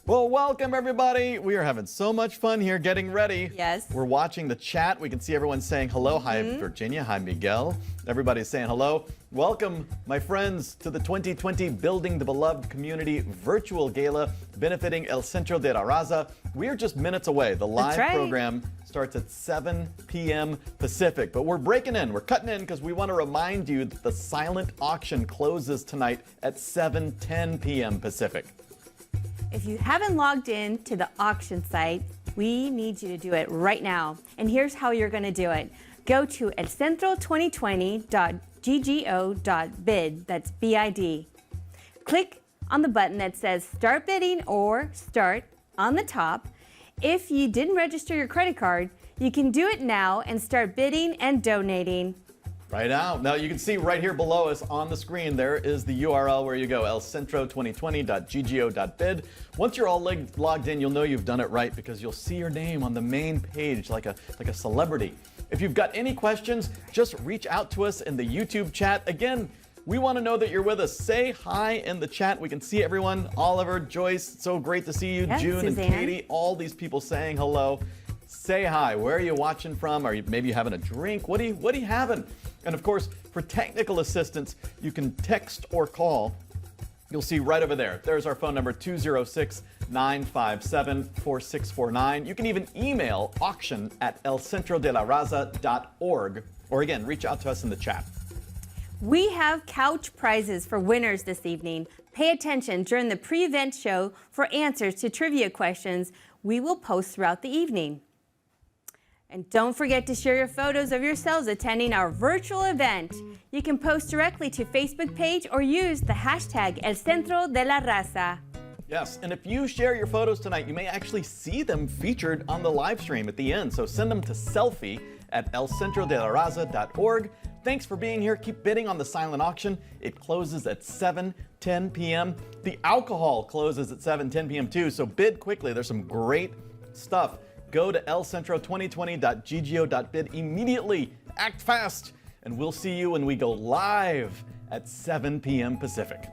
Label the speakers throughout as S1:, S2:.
S1: Well, welcome everybody. We are having so much fun here getting ready.
S2: Yes.
S1: We're watching the chat. We can see everyone saying hello. Hi, Virginia. Hi, Miguel. Everybody's saying hello. Welcome, my friends, to the 2020 Building the Beloved Community Virtual Gala benefiting El Centro de la Raza. We are just minutes away. The live program starts at 7 p.m. Pacific, but we're breaking in. We're cutting in because we want to remind you that the silent auction closes tonight at 7:10 p.m. Pacific.
S2: If you haven't logged in to the auction site, we need you to do it right now. And here's how you're going to do it. Go to elcentro2020.ggo.bid, that's BID. Click on the button that says Start Bidding or Start on the top. If you didn't register your credit card, you can do it now and start bidding and donating.
S1: Right now. Now you can see right here below us on the screen, there is the URL where you go, elcentro2020.ggo.bid. Once you're all logged in, you'll know you've done it right because you'll see your name on the main page like a celebrity. If you've got any questions, just reach out to us in the YouTube chat. Again, we want to know that you're with us. Say hi in the chat. We can see everyone. Oliver, Joyce, so great to see you.
S2: Yes,
S1: June
S2: Suzanne.
S1: and Katie, all these people saying hello. Say hi. Where are you watching from? Are you maybe having a drink? What are you having? And of course, for technical assistance, you can text or call. You'll see right over there. There's our phone number, 206-957-4649. You can even email auction@elcentrodelaRaza.org. Or again, reach out to us in the chat.
S2: We have couch prizes for winners this evening. Pay attention during the pre-event show for answers to trivia questions we will post throughout the evening. And don't forget to share your photos of yourselves attending our virtual event. You can post directly to Facebook page or use the hashtag El Centro de la Raza.
S1: Yes, and if you share your photos tonight, you may actually see them featured on the live stream at the end. So send them to selfie@elcentrodelaRaza.org. Thanks for being here. Keep bidding on the silent auction. It closes at 7:10 p.m. The alcohol closes at 7:10 p.m. too, so bid quickly. There's some great stuff. Go to elcentro2020.ggo.bid immediately. Act fast, and we'll see you when we go live at 7 p.m. Pacific.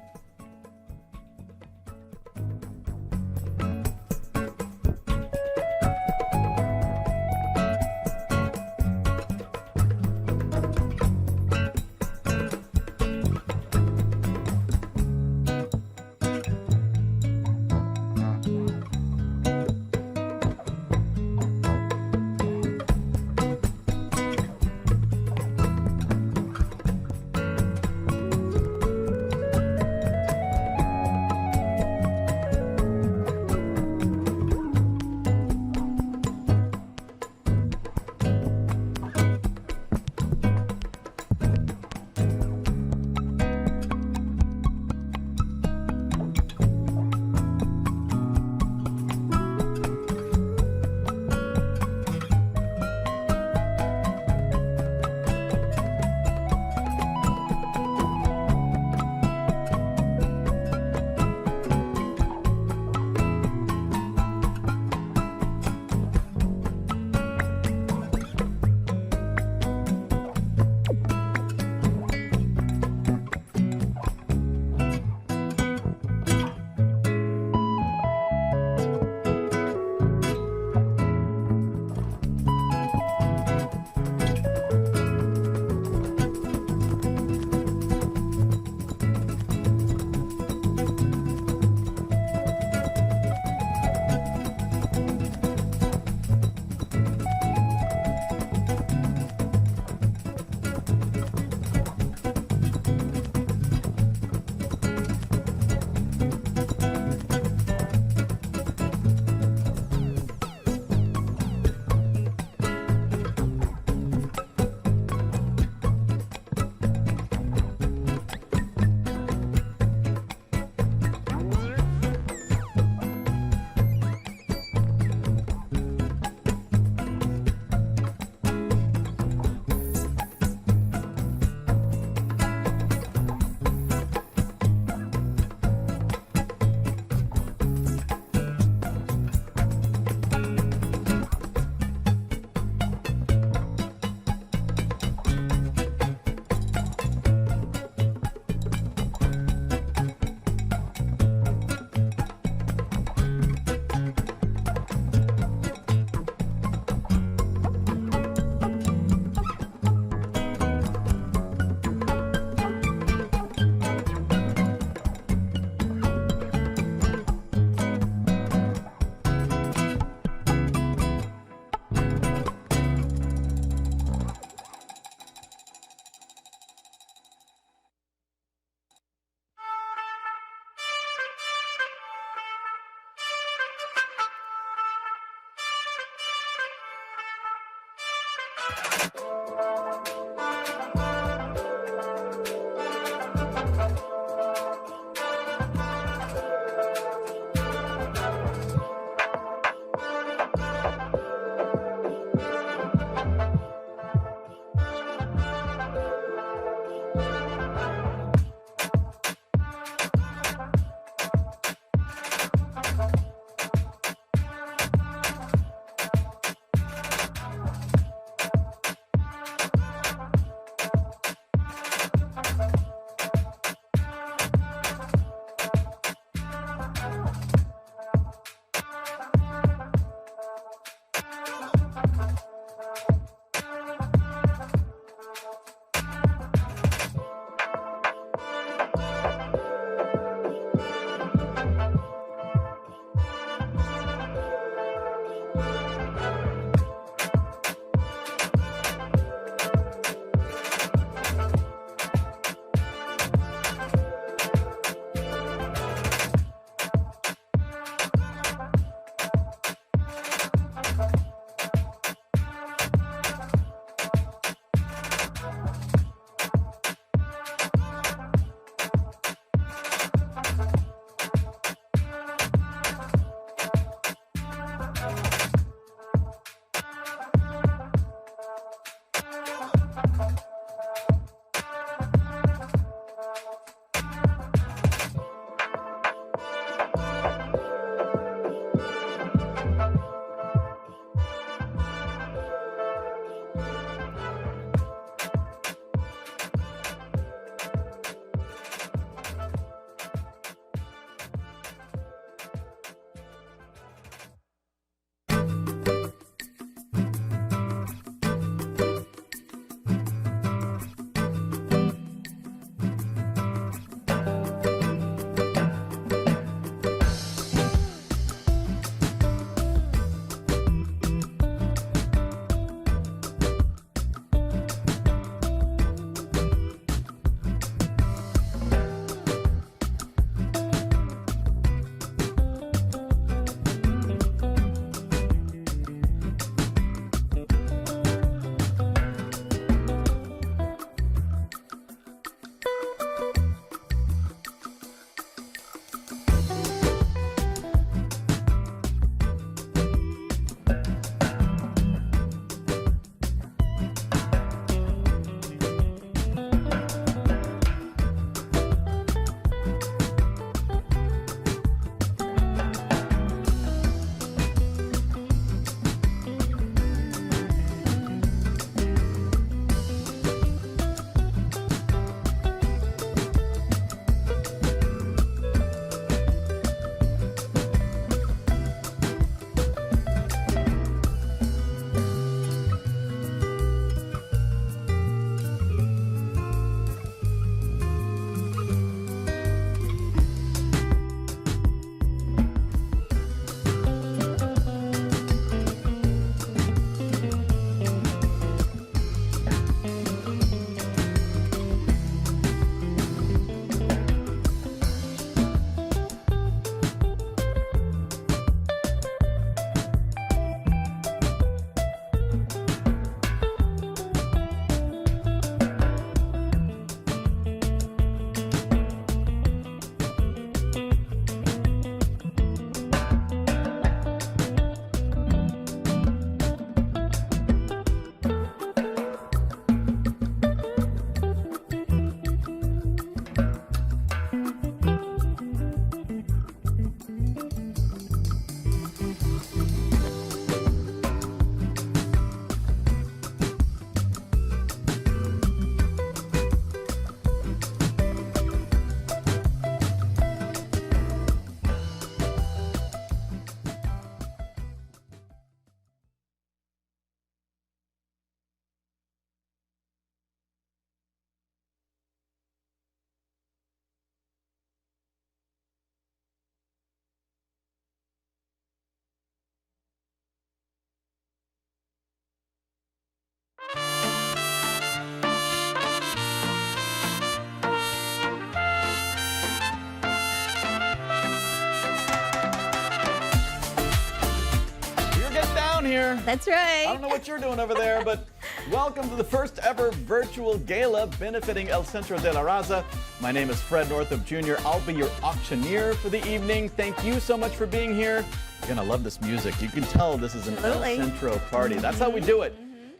S1: Here.
S2: That's right.
S1: I don't know what you're doing over there, but Welcome to the first ever virtual gala benefiting El Centro de la Raza. My name is Fred Northup Jr. I'll be your auctioneer for the evening. Thank you so much for being here. You're gonna love this music. You can tell this is an
S2: Absolutely.
S1: El Centro party. That's how we do it.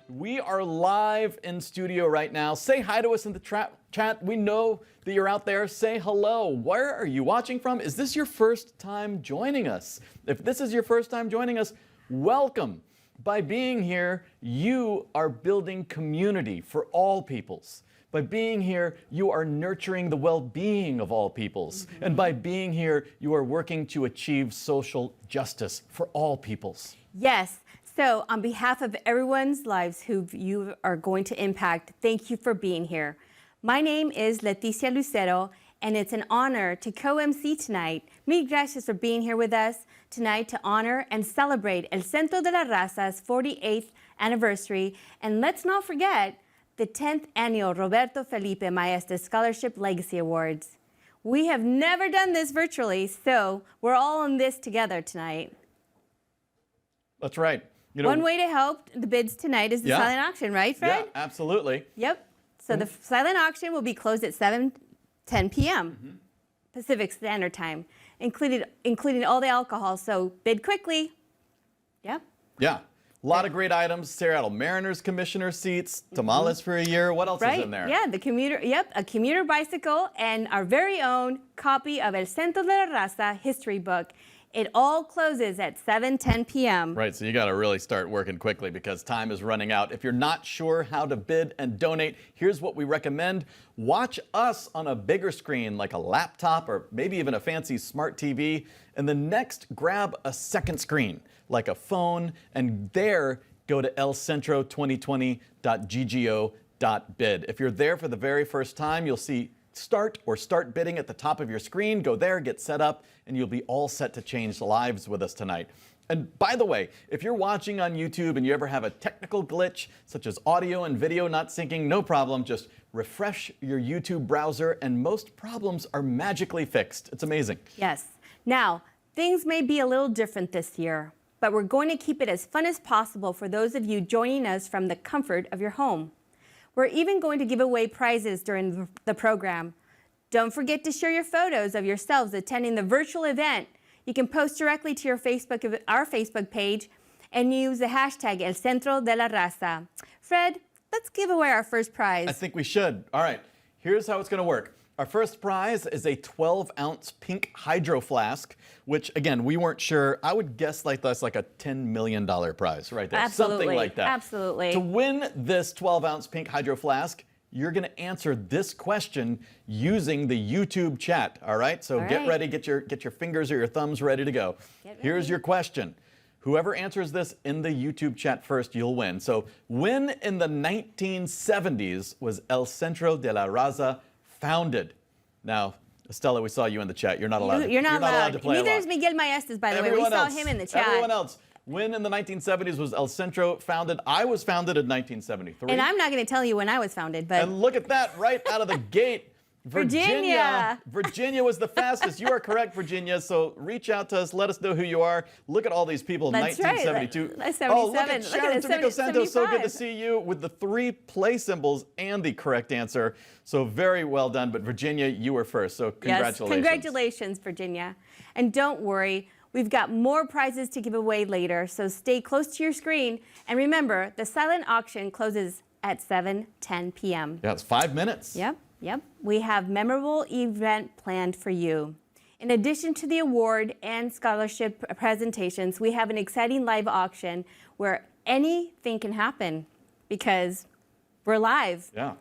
S1: We are live in studio right now. Say hi to us in the chat. We know that you're out there. Say hello. Where are you watching from? Is this your first time joining us? If this is your first time joining us, welcome. By being here, you are building community for all peoples. By being here, you are nurturing the well-being of all peoples. And by being here, you are working to achieve social justice for all peoples.
S2: Yes. So on behalf of everyone's lives who you are going to impact, thank you for being here. My name is Leticia Lucero, and it's an honor to co-MC tonight. Mil gracias for being here with us tonight to honor and celebrate El Centro de la Raza's 48th anniversary. And let's not forget the 10th annual Roberto Felipe Maestas Scholarship Legacy Awards. We have never done this virtually, so we're all in this together tonight.
S1: That's right. You know,
S2: One way to help the bids tonight is the silent auction, right, Fred?
S1: Yeah, absolutely.
S2: Yep. So the silent auction will be closed at 7:10 p.m. Pacific Standard Time, including all the alcohol. So bid quickly. Yep.
S1: Yeah. A lot of great items. Seattle Mariners commissioner seats, tamales for a year. What else is in there?
S2: Yeah, the commuter, a commuter bicycle, and our very own copy of El Centro de la Raza history book. It all closes at 7:10 p.m.
S1: Right, so you got to really start working quickly because time is running out. If you're not sure how to bid and donate, here's what we recommend. Watch us on a bigger screen like a laptop or maybe even a fancy smart TV. And then next, grab a second screen like a phone, and there go to elcentro2020.ggo.bid. If you're there for the very first time, you'll see start bidding at the top of your screen. Go there, get set up, and you'll be all set to change lives with us tonight. And by the way, if you're watching on YouTube and you ever have a technical glitch, such as audio and video not syncing, no problem. Just refresh your YouTube browser and most problems are magically fixed. It's amazing.
S2: Yes. Now, things may be a little different this year, but we're going to keep it as fun as possible for those of you joining us from the comfort of your home. We're even going to give away prizes during the program. Don't forget to share your photos of yourselves attending the virtual event. You can post directly to our Facebook page and use the hashtag El Centro de la Raza. Fred, let's give away our first prize.
S1: I think we should. All right, here's how it's going to work. Our first prize is a 12-ounce pink hydro flask, which, again, we weren't sure. I would guess like that's like a $10 million prize right there.
S2: Absolutely.
S1: Something like that.
S2: Absolutely.
S1: To win this 12-ounce pink hydro flask, you're going to answer this question using the YouTube chat, all right? So get ready, get your fingers or your thumbs ready to go. Here's your question. Whoever answers this in the YouTube chat first, you'll win. So when in the 1970s was El Centro de la Raza founded? Now, Estella, we saw you in the chat. You're not allowed.
S2: You're not allowed
S1: to play
S2: Neither
S1: along.
S2: is Miguel Maestas, by the way. We
S1: Everyone
S2: saw
S1: else,
S2: him in the chat.
S1: Everyone else. When in the 1970s was El Centro founded? I was founded in 1973.
S2: And I'm not going to tell you when I was founded, but
S1: And look at that, right out of the gate.
S2: Virginia.
S1: Virginia was the fastest. You are correct, Virginia. So reach out to us. Let us know who you are. Look at all these people.
S2: That's
S1: 1972.
S2: Right. That's
S1: Oh, look
S2: 77.
S1: at Sharon
S2: Look at
S1: Tamico Santos. So good to
S2: 75.
S1: see you with the 3 play symbols and the correct answer. So very well done. But Virginia, you were first. So congratulations.
S2: Yes, congratulations, Virginia. And don't worry, we've got more prizes to give away later. So stay close to your screen. And remember, the silent auction closes at 7:10 p.m.
S1: Yeah, it's 5 minutes.
S2: Yep. We have memorable event planned for you. In addition to the award and scholarship presentations, we have an exciting live auction where anything can happen because we're live.
S1: Yeah.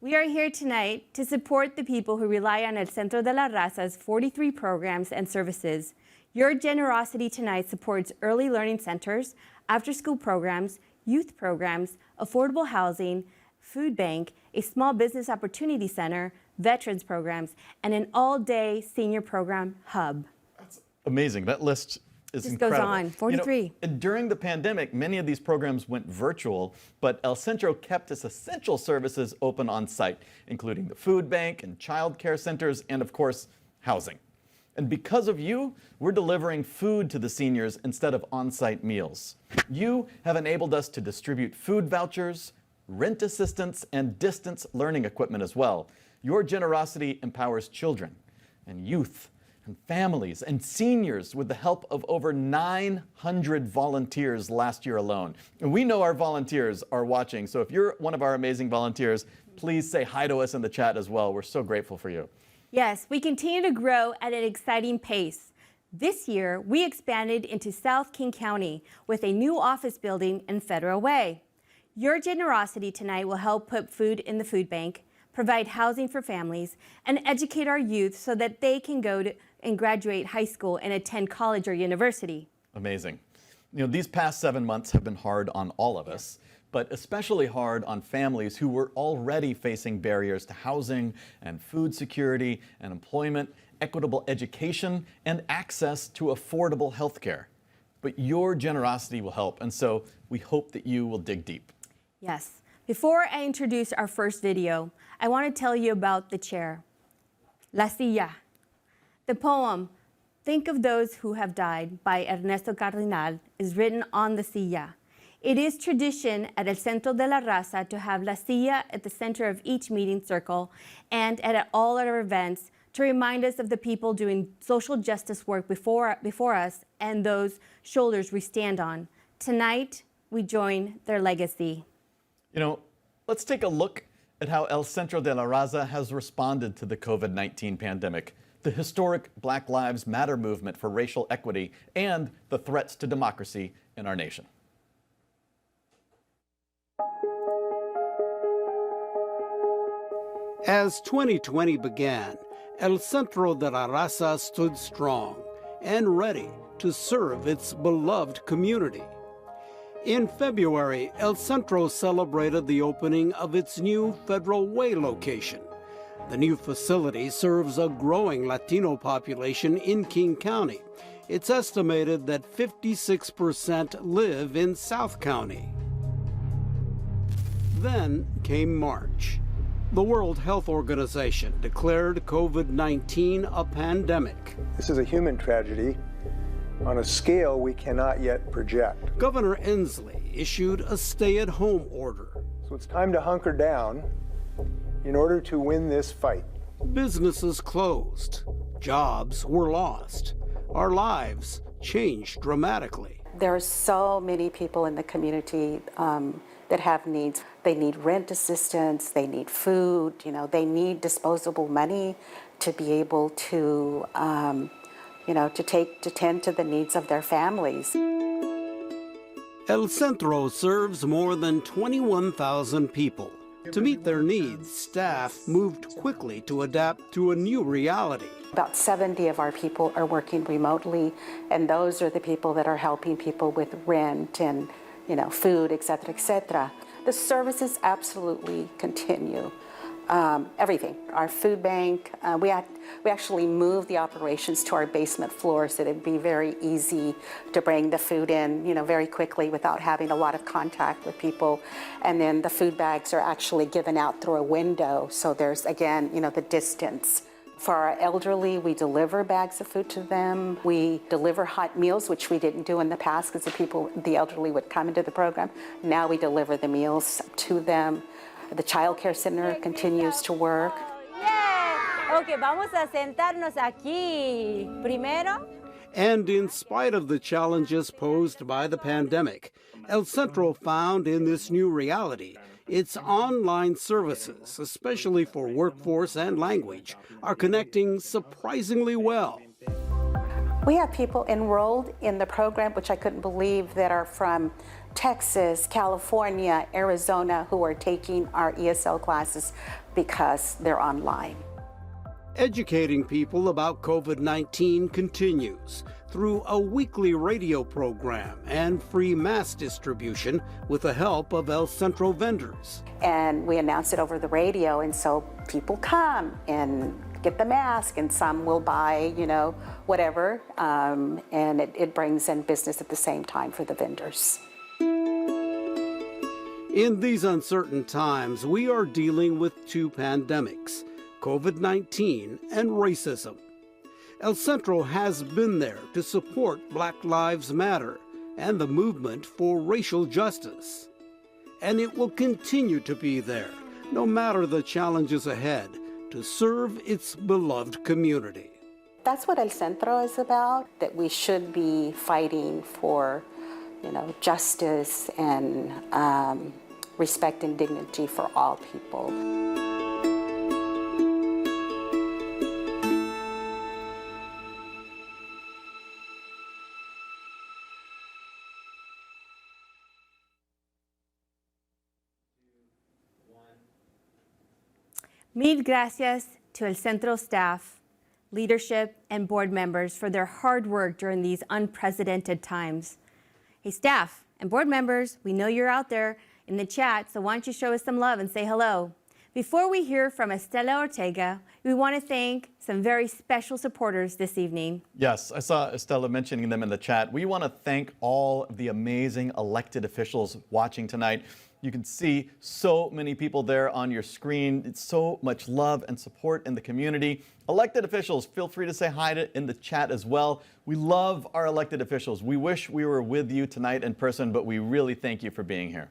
S2: We are here tonight to support the people who rely on El Centro de la Raza's 43 programs and services. Your generosity tonight supports early learning centers, after-school programs, youth programs, affordable housing, food bank, a small business opportunity center, veterans programs, and an all-day senior program hub.
S1: That's amazing. That list is
S2: Just
S1: incredible.
S2: goes on. 43.
S1: You know, and during the pandemic, many of these programs went virtual, but El Centro kept its essential services open on site, including the food bank and child care centers, and of course, housing. And because of you, we're delivering food to the seniors instead of on-site meals. You have enabled us to distribute food vouchers, rent assistance, and distance learning equipment as well. Your generosity empowers children and youth and families and seniors with the help of over 900 volunteers last year alone. And we know our volunteers are watching, so if you're one of our amazing volunteers, please say hi to us in the chat as well. We're so grateful for you.
S2: Yes, we continue to grow at an exciting pace. This year, we expanded into South King County with a new office building in Federal Way. Your generosity tonight will help put food in the food bank, provide housing for families, and educate our youth so that they can go to and graduate high school and attend college or university.
S1: Amazing. You know, these past 7 months have been hard on all of us, but especially hard on families who were already facing barriers to housing and food security and employment, equitable education, and access to affordable health care. But your generosity will help, and so we hope that you will dig deep.
S2: Yes. Before I introduce our first video, I want to tell you about the chair, La Silla. The poem, Think of Those Who Have Died by Ernesto Cardinal is written on the silla. It is tradition at El Centro de la Raza to have La Silla at the center of each meeting circle and at all our events to remind us of the people doing social justice work before us and those shoulders we stand on. Tonight, we join their legacy.
S1: You know, let's take a look at how El Centro de la Raza has responded to the COVID-19 pandemic, the historic Black Lives Matter movement for racial equity, and the threats to democracy in our nation.
S3: As 2020 began, El Centro de la Raza stood strong and ready to serve its beloved community. In February, El Centro celebrated the opening of its new Federal Way location. The new facility serves a growing Latino population in King County. It's estimated that 56% live in South County. Then came March. The World Health Organization declared COVID-19 a pandemic.
S4: This is a human tragedy on a scale we cannot yet project.
S3: Governor Inslee issued a stay-at-home order.
S4: So it's time to hunker down in order to win this fight.
S3: Businesses closed. Jobs were lost. Our lives changed dramatically.
S5: There are so many people in the community that have needs. They need rent assistance, they need food, they need disposable money to be able to, to tend to the needs of their families.
S3: El Centro serves more than 21,000 people. To meet their needs, staff moved quickly to adapt to a new reality.
S5: About 70 of our people are working remotely, and those are the people that are helping people with rent and food, et cetera, et cetera. The services absolutely continue. Everything. Our food bank, we actually moved the operations to our basement floor so that it'd be very easy to bring the food in, very quickly without having a lot of contact with people. And then the food bags are actually given out through a window, so there's, again, the distance. For our elderly, we deliver bags of food to them. We deliver hot meals, which we didn't do in the past because the elderly would come into the program. Now we deliver the meals to them. The child care center continues to work.
S6: Yeah. Okay, vamos a sentarnos aquí primero.
S3: And in spite of the challenges posed by the pandemic, El Centro found in this new reality its online services, especially for workforce and language, are connecting surprisingly well.
S5: We have people enrolled in the program, which I couldn't believe, that are from Texas, California, Arizona, who are taking our ESL classes because they're online.
S3: Educating people about COVID-19 continues through a weekly radio program and free mask distribution with the help of El Centro vendors.
S5: And we announce it over the radio, and so people come and get the mask, and some will buy, whatever, and it brings in business at the same time for the vendors.
S3: In these uncertain times, we are dealing with two pandemics, COVID-19 and racism. El Centro has been there to support Black Lives Matter and the movement for racial justice. and it will continue to be there, no matter the challenges ahead, to serve its beloved community.
S5: That's what El Centro is about, that we should be fighting for, justice and respect and dignity for all people.
S2: Mil gracias to El Centro staff, leadership, and board members for their hard work during these unprecedented times. Hey, staff and board members, we know you're out there in the chat, so why don't you show us some love and say hello. Before we hear from Estela Ortega, we want to thank some very special supporters this evening.
S1: Yes, I saw Estela mentioning them in the chat. We want to thank all of the amazing elected officials watching tonight. You can see so many people there on your screen. It's so much love and support in the community. Elected officials, feel free to say hi in the chat as well. We love our elected officials. We wish we were with you tonight in person, but we really thank you for being here.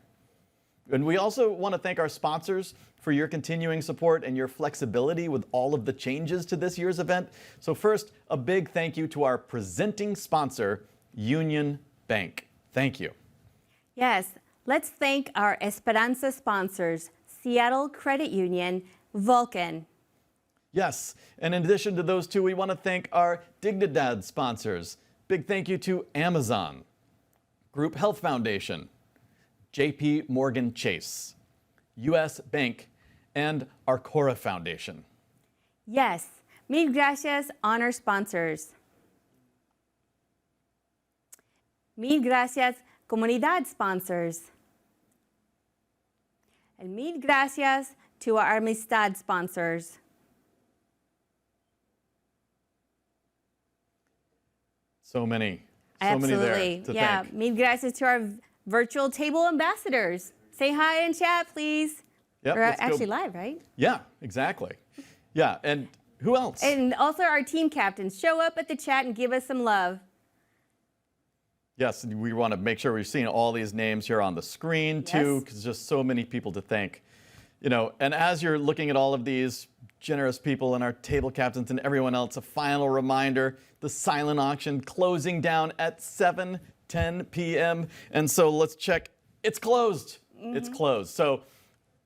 S1: And we also want to thank our sponsors for your continuing support and your flexibility with all of the changes to this year's event. So first, a big thank you to our presenting sponsor, Union Bank. Thank you.
S2: Yes, let's thank our Esperanza sponsors, Seattle Credit Union, Vulcan.
S1: Yes, and in addition to those two, we want to thank our Dignidad sponsors. Big thank you to Amazon, Group Health Foundation, JP Morgan Chase, US Bank, and Arcora Foundation.
S2: Yes, mil gracias, honor sponsors. Mil gracias, comunidad sponsors. And mil gracias to our Amistad sponsors.
S1: So many
S2: Absolutely.
S1: there to thank.
S2: Mil gracias to our virtual table ambassadors. Say hi in chat, please.
S1: Yep,
S2: We're
S1: let's go.
S2: actually live, right?
S1: Yeah, exactly. Yeah, and who else?
S2: And also our team captains. Show up at the chat and give us some love.
S1: Yes, we want to make sure we're seeing all these names here on the screen too, because just so many people to thank. And as you're looking at all of these generous people and our table captains and everyone else, a final reminder, the silent auction closing down at 7:10 p.m. And so let's check. It's closed. It's closed. So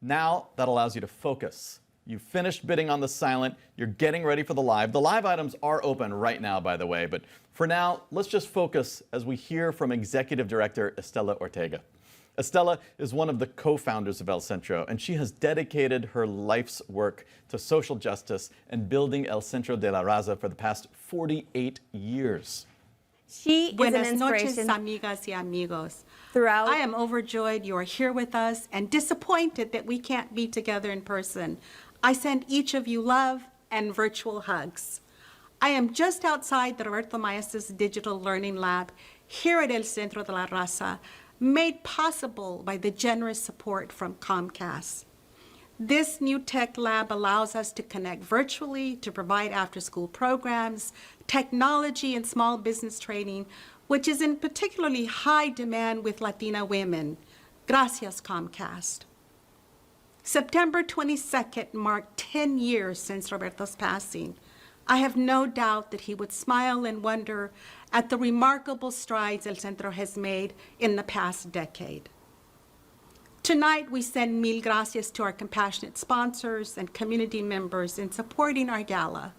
S1: now that allows you to focus. You finished bidding on the silent. You're getting ready for the live. The live items are open right now, by the way. But for now, let's just focus as we hear from Executive Director Estela Ortega. Estela is one of the co-founders of El Centro, and she has dedicated her life's work to social justice and building El Centro de la Raza for the past 48 years.
S2: She is an
S7: Buenas
S2: inspiration
S7: noches, amigas y amigos.
S2: throughout.
S7: I am overjoyed you are here with us and disappointed that we can't be together in person. I send each of you love and virtual hugs. I am just outside the Roberto Maestas Digital Learning Lab here at El Centro de la Raza, made possible by the generous support from Comcast. This new tech lab allows us to connect virtually to provide after-school programs, technology, and small business training, which is in particularly high demand with Latina women. Gracias, Comcast. September 22nd marked 10 years since Roberto's passing. I have no doubt that he would smile and wonder at the remarkable strides El Centro has made in the past decade. Tonight, we send mil gracias to our compassionate sponsors and community members in supporting our gala,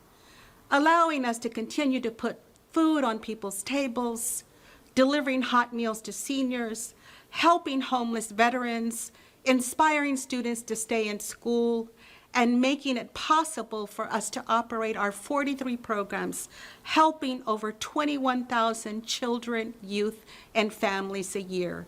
S7: allowing us to continue to put food on people's tables, delivering hot meals to seniors, helping homeless veterans, inspiring students to stay in school, and making it possible for us to operate our 43 programs, helping over 21,000 children, youth, and families a year.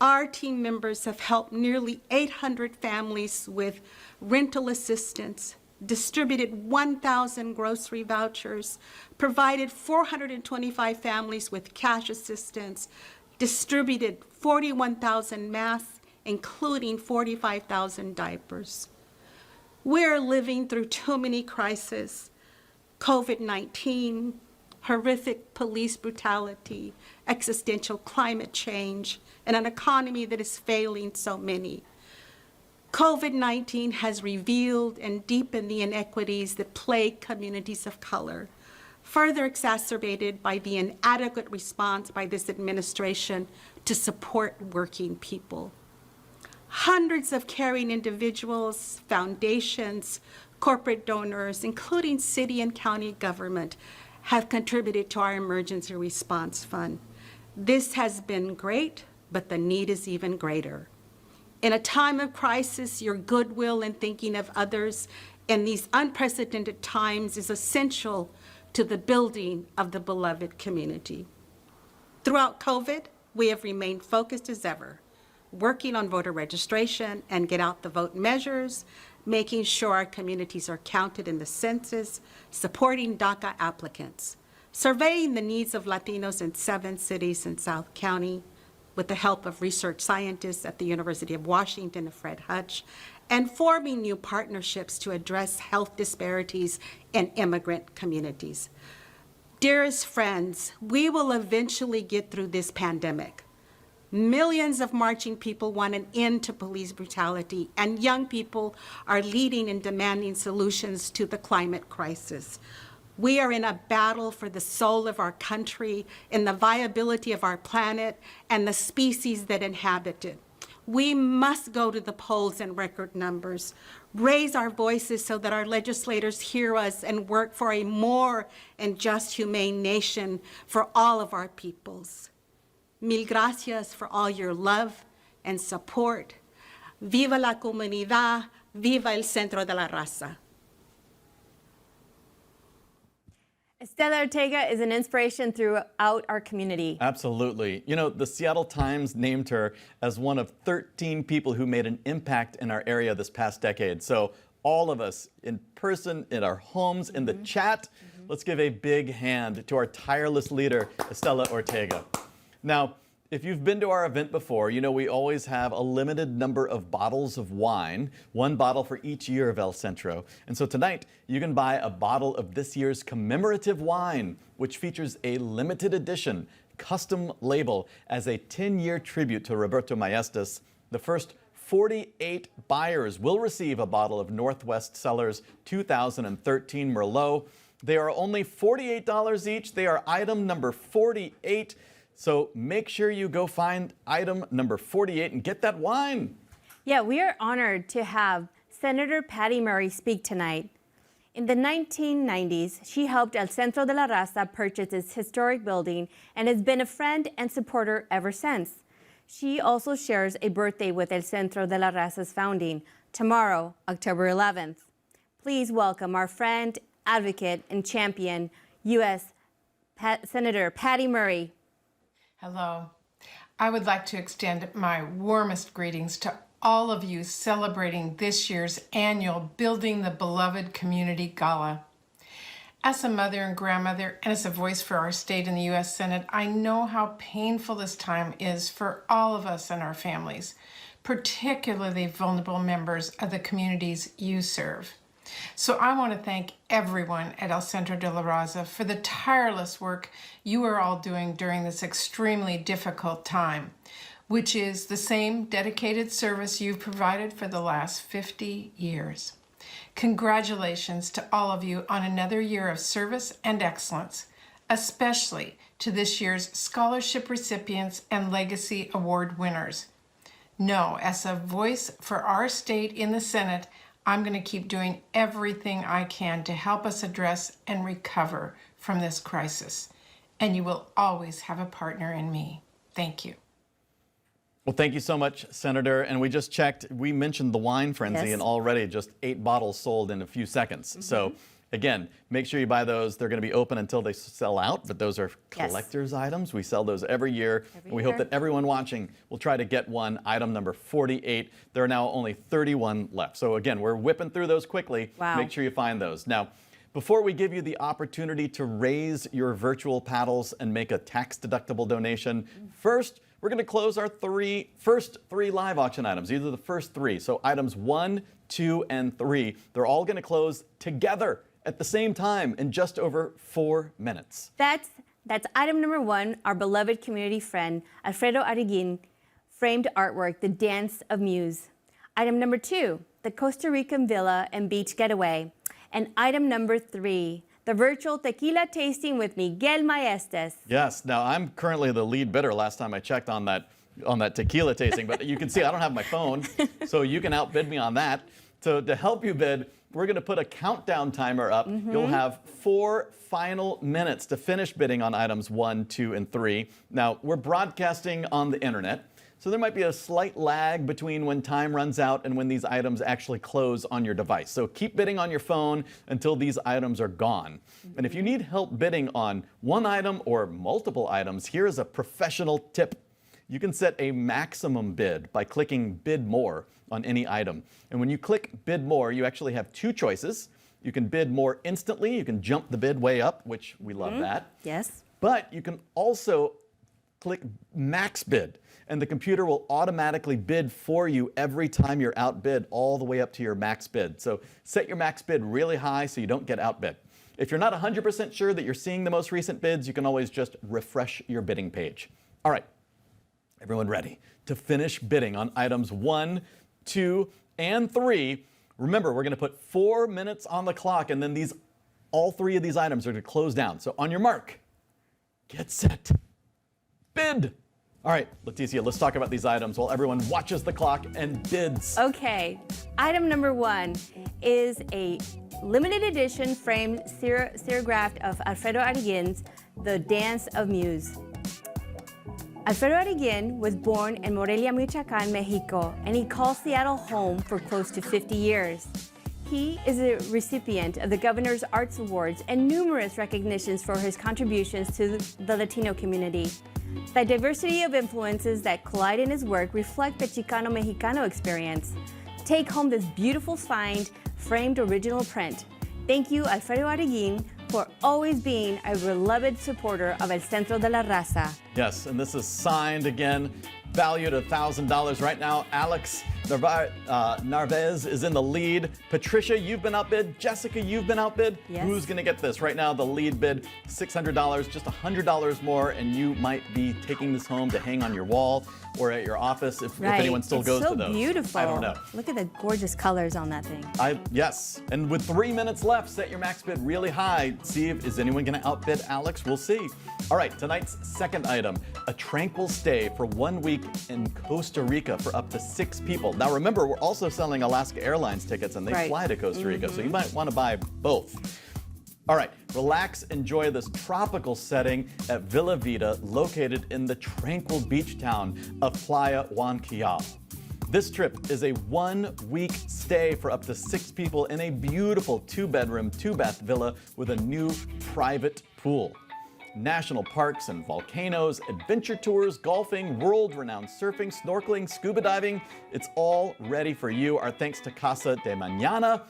S7: Our team members have helped nearly 800 families with rental assistance, distributed 1,000 grocery vouchers, provided 425 families with cash assistance, distributed 41,000 masks, including 45,000 diapers. We're living through too many crises: COVID-19, horrific police brutality, existential climate change, and an economy that is failing so many. COVID-19 has revealed and deepened the inequities that plague communities of color, further exacerbated by the inadequate response by this administration to support working people. Hundreds of caring individuals, foundations, corporate donors, including city and county government, have contributed to our emergency response fund. This has been great, but the need is even greater. In a time of crisis, your goodwill and thinking of others in these unprecedented times is essential to the building of the beloved community. Throughout COVID, we have remained focused as ever, working on voter registration and get out the vote measures, making sure our communities are counted in the census, supporting DACA applicants, surveying the needs of Latinos in 7 cities in South County with the help of research scientists at the University of Washington and Fred Hutch, and forming new partnerships to address health disparities in immigrant communities. Dearest friends, we will eventually get through this pandemic. Millions of marching people want an end to police brutality, and young people are leading and demanding solutions to the climate crisis. We are in a battle for the soul of our country, in the viability of our planet, and the species that inhabit it. We must go to the polls in record numbers, raise our voices so that our legislators hear us, and work for a more and just, humane nation for all of our peoples. Mil gracias for all your love and support. Viva la comunidad, viva el Centro de la Raza.
S2: Estela Ortega is an inspiration throughout our community.
S1: Absolutely. You know, the Seattle Times named her as one of 13 people who made an impact in our area this past decade. So all of us in person, in our homes, in the chat, let's give a big hand to our tireless leader, Estela Ortega. Now, if you've been to our event before, you know we always have a limited number of bottles of wine, 1 bottle for each year of El Centro. And so tonight, you can buy a bottle of this year's commemorative wine, which features a limited edition custom label as a 10-year tribute to Roberto Maestas. The first 48 buyers will receive a bottle of Northwest Cellars 2013 Merlot. They are only $48 each. They are item number 48. So make sure you go find item number 48 and get that wine.
S2: Yeah, we are honored to have Senator Patty Murray speak tonight. In the 1990s, she helped El Centro de la Raza purchase its historic building and has been a friend and supporter ever since. She also shares a birthday with El Centro de la Raza's founding, tomorrow, October 11th. Please welcome our friend, advocate, and champion, U.S. Senator Patty Murray.
S8: Hello. I would like to extend my warmest greetings to all of you celebrating this year's annual Building the Beloved Community Gala. As a mother and grandmother, and as a voice for our state in the U.S. Senate, I know how painful this time is for all of us and our families, particularly vulnerable members of the communities you serve. So I want to thank everyone at El Centro de la Raza for the tireless work you are all doing during this extremely difficult time, which is the same dedicated service you've provided for the last 50 years. Congratulations to all of you on another year of service and excellence, especially to this year's scholarship recipients and legacy award winners. No, as a voice for our state in the Senate, I'm going to keep doing everything I can to help us address and recover from this crisis. And you will always have a partner in me. Thank you.
S1: Well, thank you so much, Senator. And we just checked, we mentioned the wine frenzy,
S2: Yes.
S1: and already just 8 bottles sold in a few seconds. So again, make sure you buy those. They're going to be open until they sell out, but those are
S2: Yes.
S1: collector's items. We sell those every year.
S2: Every
S1: We hope
S2: year.
S1: that everyone watching will try to get one, item number 48. There are now only 31 left. So again, we're whipping through those quickly.
S2: Wow.
S1: Make sure you find those. Now, before we give you the opportunity to raise your virtual paddles and make a tax-deductible donation, first, we're going to close our first three live auction items, either the first 3. So items 1, 2, and 3, they're all going to close together at the same time in just over 4 minutes.
S2: That's item number 1, our beloved community friend, Alfredo Arguin, framed artwork, The Dance of Muse. Item number 2, the Costa Rican Villa and Beach Getaway. And item number 3, the virtual tequila tasting with Miguel Maestas.
S1: Yes, now I'm currently the lead bidder last time I checked on that tequila tasting, but you can see I don't have my phone, so you can outbid me on that. So to help you bid, we're gonna put a countdown timer up. You'll have 4 final minutes to finish bidding on items 1, 2, and 3. Now, we're broadcasting on the internet, so there might be a slight lag between when time runs out and when these items actually close on your device. So keep bidding on your phone until these items are gone. And if you need help bidding on one item or multiple items, here is a professional tip. You can set a maximum bid by clicking Bid More on any item. And when you click Bid More, you actually have 2 choices. You can bid more instantly. You can jump the bid way up, which we love that.
S2: Yes.
S1: But you can also click Max Bid, and the computer will automatically bid for you every time you're outbid all the way up to your max bid. So set your max bid really high so you don't get outbid. If you're not 100% sure that you're seeing the most recent bids, you can always just refresh your bidding page. All right, everyone ready to finish bidding on items 1, 2, and 3. Remember, we're gonna put 4 minutes on the clock, and then all 3 of these items are gonna close down. So on your mark, get set, bid. All right, Leticia, let's talk about these items while everyone watches the clock and bids.
S2: Okay, item number 1 is a limited edition framed serigraphed of Alfredo Arguin's The Dance of Muse. Alfredo Arguin was born in Morelia, Michoacán, Mexico, and he calls Seattle home for close to 50 years. He is a recipient of the Governor's Arts Awards and numerous recognitions for his contributions to the Latino community. The diversity of influences that collide in his work reflect the Chicano-Mexicano experience. Take home this beautiful signed, framed original print. Thank you, Alfredo Arguin, for always being a beloved supporter of El Centro de la Raza.
S1: Yes, and this is signed again, valued at $1,000 right now. Alex Narvez is in the lead. Patricia, you've been outbid. Jessica, you've been outbid.
S2: Yes.
S1: Who's going to get this? Right now, the lead bid, $600, just $100 more, and you might be taking this home to hang on your wall or at your office if anyone still goes to those.
S2: It's so beautiful.
S1: I don't know.
S2: Look at the gorgeous colors on that thing.
S1: Yes, and with 3 minutes left, set your max bid really high. See is anyone going to outbid Alex? We'll see. All right, tonight's second item, a tranquil stay for 1 week in Costa Rica for up to 6 people. Now remember, we're also selling Alaska Airlines tickets, and they fly to Costa Rica, so you might want to buy both. All right, relax, enjoy this tropical setting at Villa Vida, located in the tranquil beach town of Playa Huanquial. This trip is a 1 week stay for up to 6 people in a beautiful 2-bedroom, 2-bath villa with a new private pool. National parks and volcanoes, adventure tours, golfing, world-renowned surfing, snorkeling, scuba diving. It's all ready for you. Our thanks to Casa de Mañana.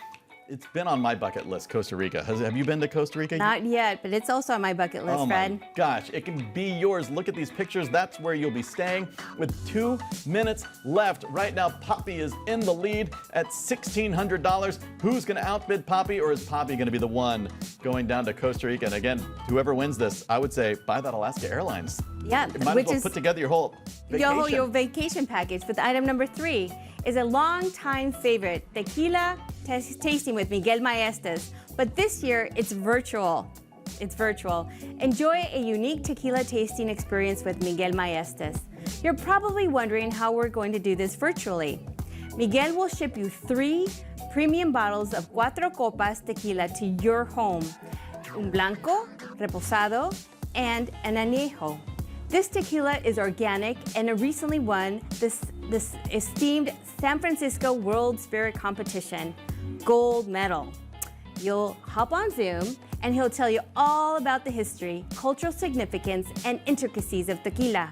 S1: It's been on my bucket list, Costa Rica. Have you been to Costa Rica?
S2: Not yet, but it's also on my bucket list, Fred.
S1: Oh my gosh, it can be yours. Look at these pictures. That's where you'll be staying with 2 minutes left. Right now, Poppy is in the lead at $1,600. Who's going to outbid Poppy, or is Poppy going to be the one going down to Costa Rica? And again, whoever wins this, I would say buy that Alaska Airlines.
S2: Yeah,
S1: You might as well put together your whole vacation.
S2: Your vacation package. With item number 3 is a long-time favorite, tequila tasting with Miguel Maestas. But this year, it's virtual. It's virtual. Enjoy a unique tequila tasting experience with Miguel Maestas. You're probably wondering how we're going to do this virtually. Miguel will ship you 3 premium bottles of Cuatro Copas tequila to your home. Un blanco, reposado, and an añejo. This tequila is organic and recently won this esteemed San Francisco World Spirit Competition gold medal. You'll hop on Zoom and he'll tell you all about the history, cultural significance, and intricacies of tequila.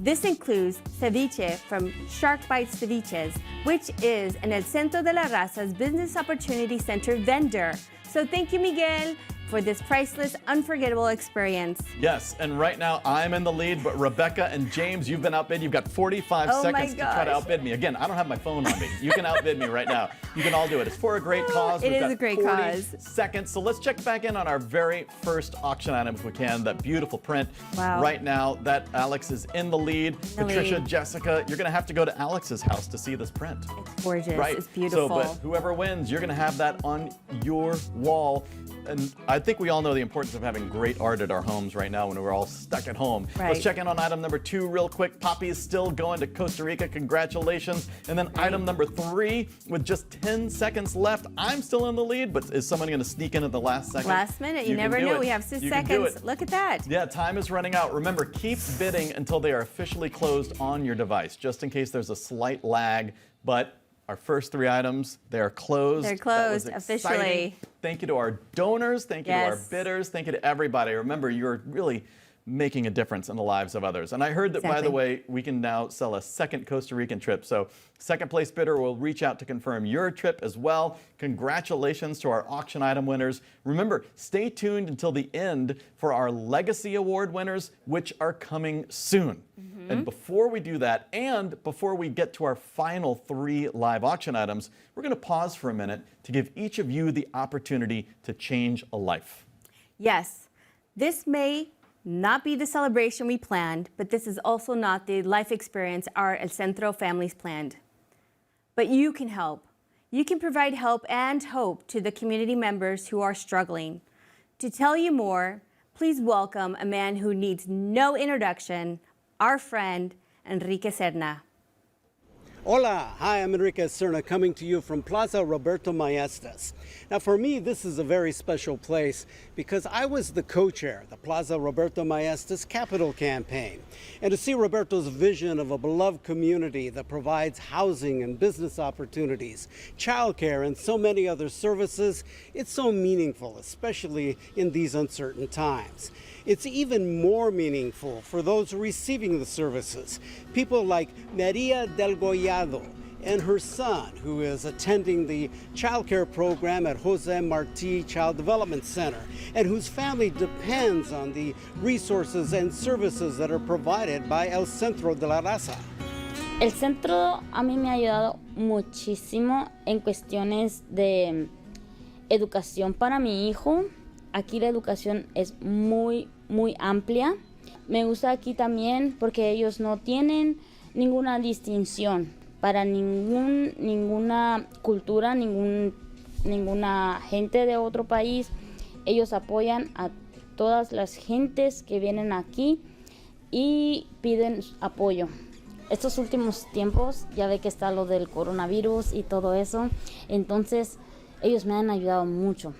S2: This includes ceviche from Shark Bites Ceviches, which is an El Centro de la Raza's Business Opportunity Center vendor. So thank you, Miguel, for this priceless, unforgettable experience.
S1: Yes, and right now I'm in the lead, but Rebecca and James, you've been outbid. You've got 45
S2: Oh my
S1: seconds to try to
S2: gosh.
S1: outbid me. Again, I don't have my phone on me. You can outbid me right now. You can all do it. It's for a great cause.
S2: It
S1: We've
S2: is
S1: got
S2: a great
S1: 40
S2: cause.
S1: seconds. So let's check back in on our very first auction item if we can. That beautiful print.
S2: Wow.
S1: Right now, that Alex is in the lead.
S2: the
S1: Patricia,
S2: lead.
S1: Jessica, you're going to have to go to Alex's house to see this print.
S2: It's gorgeous.
S1: Right.
S2: It's beautiful.
S1: So, but whoever wins, you're going to have that on your wall. And I think we all know the importance of having great art at our homes right now when we're all stuck at home.
S2: Right.
S1: Let's check in on item number 2 real quick. Poppy is still going to Costa Rica. Congratulations. And then item number 3 with just 10 seconds left. I'm still in the lead, but is someone going to sneak in at the last second?
S2: Last minute, you
S1: can
S2: never
S1: do
S2: know.
S1: it.
S2: We have 6
S1: You can do
S2: seconds.
S1: it.
S2: Look at that.
S1: Yeah, time is running out. Remember, keep bidding until they are officially closed on your device, just in case there's a slight lag. But our first 3 items, they are closed.
S2: They're
S1: That was
S2: closed
S1: exciting.
S2: officially.
S1: Thank you to our donors. Thank you to our
S2: Yes.
S1: bidders. Thank you to everybody. Remember, you're really making a difference in the lives of others. And I heard that, by the
S2: Exactly.
S1: way, we can now sell a second Costa Rican trip. So second place bidder will reach out to confirm your trip as well. Congratulations to our auction item winners. Remember, stay tuned until the end for our Legacy Award winners, which are coming soon. And before we do that, and before we get to our final 3 live auction items, we're going to pause for a minute to give each of you the opportunity to change a life.
S2: Yes, this may not be the celebration we planned, but this is also not the life experience our El Centro families planned. But you can help. You can provide help and hope to the community members who are struggling. To tell you more, please welcome a man who needs no introduction, our friend, Enrique Serna.
S3: Hola, hi, I'm Enrique Serna coming to you from Plaza Roberto Maestas. Now for me, this is a very special place because I was the co-chair of the Plaza Roberto Maestas Capital Campaign. And to see Roberto's vision of a beloved community that provides housing and business opportunities, childcare, and so many other services, it's so meaningful, especially in these uncertain times. It's even more meaningful for those receiving the services, people like Maria del Gollado and her son, who is attending the child care program at Jose Marti Child Development Center, and whose family depends on the resources and services that are provided by El Centro de la Raza.
S9: El centro a mí me ha ayudado muchísimo en cuestiones de educación para mi hijo. Aquí la educación es muy amplia. Me gusta aquí también porque ellos no tienen ninguna distinción para ninguna cultura, ninguna gente de otro país. Ellos apoyan a todas las gentes que vienen aquí y piden apoyo. Estos últimos tiempos, ya ve que está lo del coronavirus y todo eso, entonces ellos me han ayudado mucho.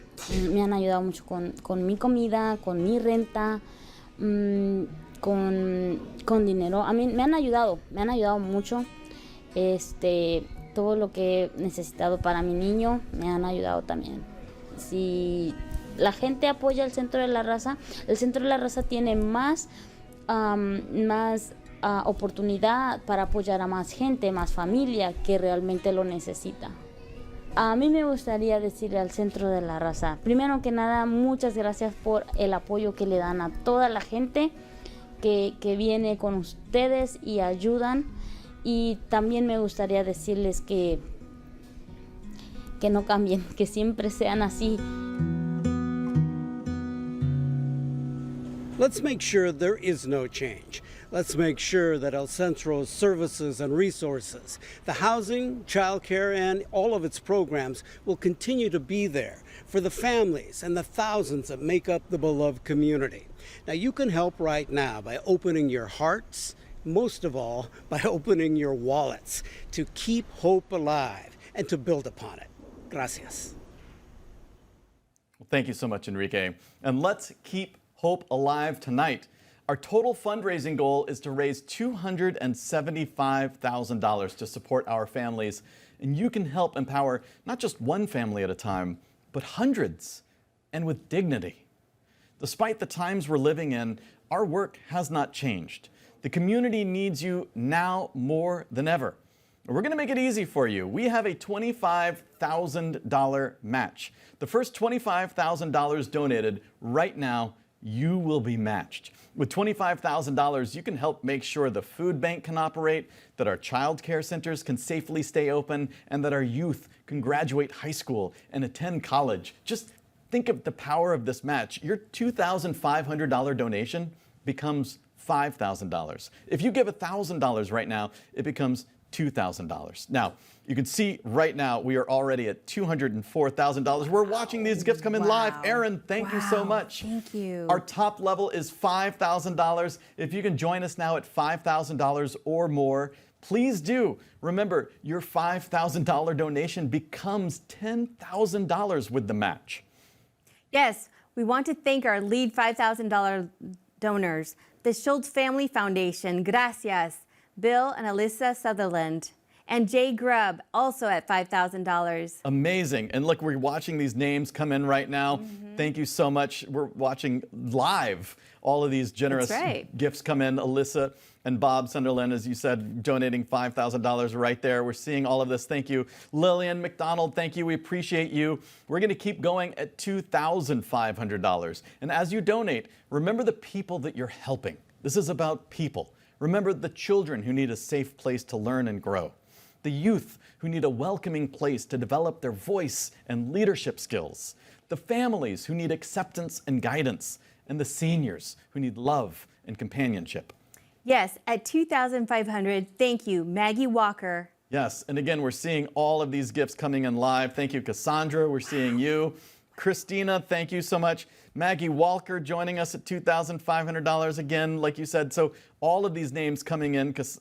S9: Me han ayudado mucho con mi comida, con mi renta, con dinero. A mí me han ayudado mucho. Todo lo que he necesitado para mi niño me han ayudado también. Si la gente apoya el Centro de la Raza, el Centro de la Raza tiene más oportunidad para apoyar a más gente, más familia que realmente lo necesita. A mí me gustaría decirle al Centro de la Raza, primero que nada, muchas gracias por el apoyo que le dan a toda la gente que viene con ustedes y ayudan. Y también me gustaría decirles que no cambien, que siempre sean así.
S3: Let's make sure there is no change. Let's make sure that El Centro's services and resources, the housing, childcare, and all of its programs will continue to be there for the families and the thousands that make up the beloved community. Now, you can help right now by opening your hearts, most of all, by opening your wallets to keep hope alive and to build upon it. Gracias.
S1: Well, thank you so much, Enrique. And let's keep hope alive tonight. Our total fundraising goal is to raise $275,000 to support our families. And you can help empower not just one family at a time, but hundreds, and with dignity. Despite the times we're living in, our work has not changed. The community needs you now more than ever. We're going to make it easy for you. We have a $25,000 match. The first $25,000 donated right now, you will be matched. With $25,000, you can help make sure the food bank can operate, that our child care centers can safely stay open, and that our youth can graduate high school and attend college. Just think of the power of this match. Your $2,500 donation becomes $5,000. If you give $1,000 right now, it becomes $2,000. Now, you can see right now we are already at $204,000. We're watching these gifts come in live. Aaron, thank you so much.
S2: Thank you.
S1: Our top level is $5,000. If you can join us now at $5,000 or more, please do. Remember, your $5,000 donation becomes $10,000 with the match.
S2: Yes, we want to thank our lead $5,000 donors, the Schultz Family Foundation, gracias, Bill and Alyssa Sutherland, and Jay Grubb, also at $5,000.
S1: Amazing. And look, we're watching these names come in right now. Thank you so much. We're watching live all of these generous gifts come in. Alyssa and Bob Sunderland, as you said, donating $5,000 right there. We're seeing all of this. Thank you. Lillian McDonald, thank you. We appreciate you. We're going to keep going at $2,500. And as you donate, remember the people that you're helping. This is about people. Remember the children who need a safe place to learn and grow. The youth who need a welcoming place to develop their voice and leadership skills. The families who need acceptance and guidance. And the seniors who need love and companionship.
S2: Yes, at $2,500, thank you, Maggie Walker.
S1: Yes, and again, we're seeing all of these gifts coming in live. Thank you, Cassandra. We're seeing you. Christina, thank you so much. Maggie Walker joining us at $2,500 again, like you said. So all of these names coming in, because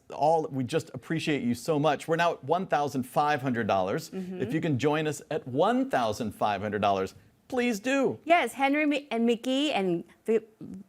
S1: we just appreciate you so much. We're now at $1,500. If you can join us at $1,500, please do.
S2: Yes, Henry and Mickey and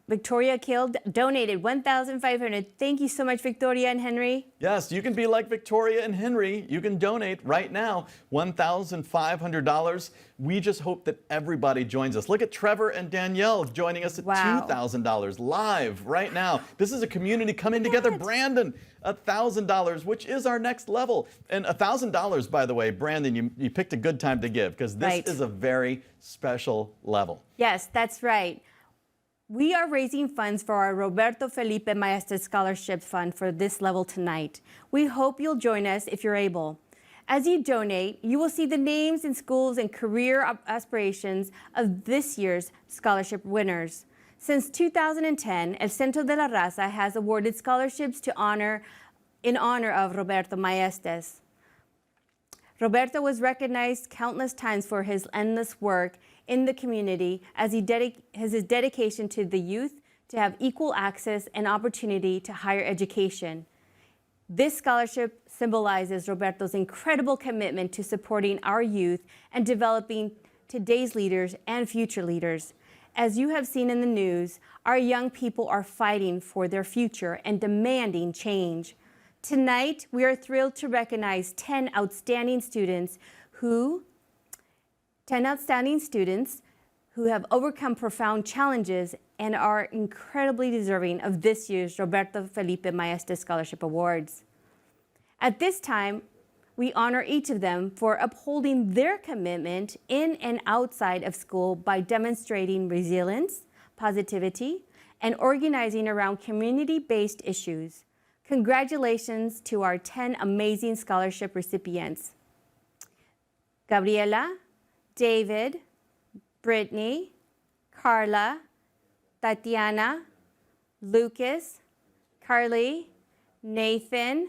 S2: Victoria Kill donated $1,500. Thank you so much, Victoria and Henry.
S1: Yes, you can be like Victoria and Henry. You can donate right now, $1,500. We just hope that everybody joins us. Look at Trevor and Danielle joining us at $2,000 live right now. This is a community coming together. Brandon, $1,000, which is our next level. And $1,000, by the way, Brandon, you picked a good time to give because this is a very special level.
S2: Yes, that's right. We are raising funds for our Roberto Felipe Maestas Scholarship Fund for this level tonight. We hope you'll join us if you're able. As you donate, you will see the names and schools and career aspirations of this year's scholarship winners. Since 2010, El Centro de la Raza has awarded scholarships in honor of Roberto Maestas. Roberto was recognized countless times for his endless work in the community as his dedication to the youth to have equal access and opportunity to higher education. This scholarship symbolizes Roberto's incredible commitment to supporting our youth and developing today's leaders and future leaders. As you have seen in the news, our young people are fighting for their future and demanding change. Tonight, we are thrilled to recognize 10 outstanding students who have overcome profound challenges and are incredibly deserving of this year's Roberto Felipe Maestas Scholarship Awards. At this time, we honor each of them for upholding their commitment in and outside of school by demonstrating resilience, positivity, and organizing around community-based issues. Congratulations to our 10 amazing scholarship recipients. Gabriela, David, Brittany, Carla, Tatiana, Lucas, Carly, Nathan,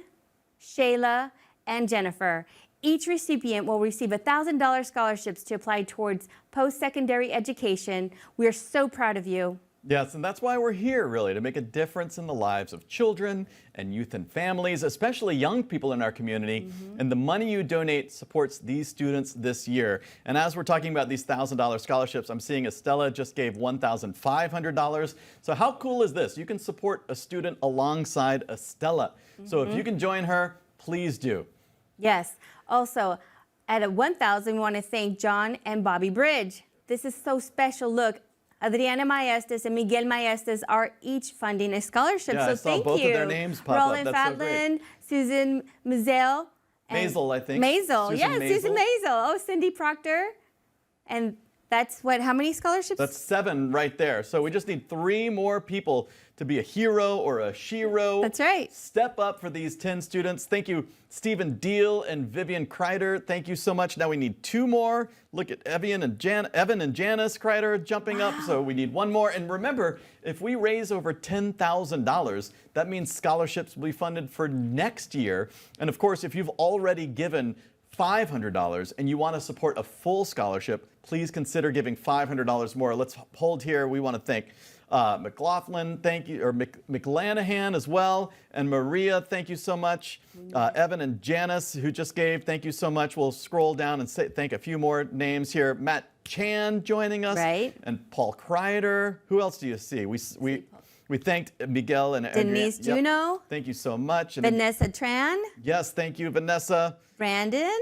S2: Shayla, and Jennifer. Each recipient will receive $1,000 scholarships to apply towards post-secondary education. We are so proud of you.
S1: Yes, and that's why we're here, really, to make a difference in the lives of children and youth and families, especially young people in our community. And the money you donate supports these students this year. And as we're talking about these $1,000 scholarships, I'm seeing Estella just gave $1,500. So how cool is this? You can support a student alongside Estella. So if you can join her, please do.
S2: Yes. Also, at $1,000, we want to thank John and Bobby Bridge. This is so special. Look, Adriana Maestas and Miguel Maestas are each funding a scholarship.
S1: Yeah,
S2: so
S1: I saw
S2: thank
S1: both
S2: you.
S1: of their names pop
S2: Roland
S1: up. That's so
S2: Fatlin,
S1: great.
S2: Susan Mazel,
S1: Maisel, I think.
S2: Maisel,
S1: Susan
S2: yes,
S1: Maisel.
S2: Susan Maisel. Oh, Cindy Proctor. And that's what, how many scholarships?
S1: That's 7 right there. So we just need 3 more people to be a hero or a shero.
S2: That's right.
S1: Step up for these 10 students. Thank you, Stephen Deal and Vivian Kreider. Thank you so much. Now we need 2 more. Look at Evan and Janice Kreider jumping up. So we need 1 more. And remember, if we raise over $10,000, that means scholarships will be funded for next year. And of course, if you've already given $500 and you want to support a full scholarship, please consider giving $500 more. Let's hold here. We want to thank McLaughlin, thank you, or McLanahan as well, and Maria, thank you so much. Evan and Janice, who just gave, thank you so much. We'll scroll down and thank a few more names here. Matt Chan joining us,
S2: right?
S1: And Paul Kreider. Who else do you see? We thanked Miguel and
S2: Denise Juno.
S1: Thank you so much. And
S2: Vanessa Tran.
S1: yes, thank you, Vanessa.
S2: Brandon.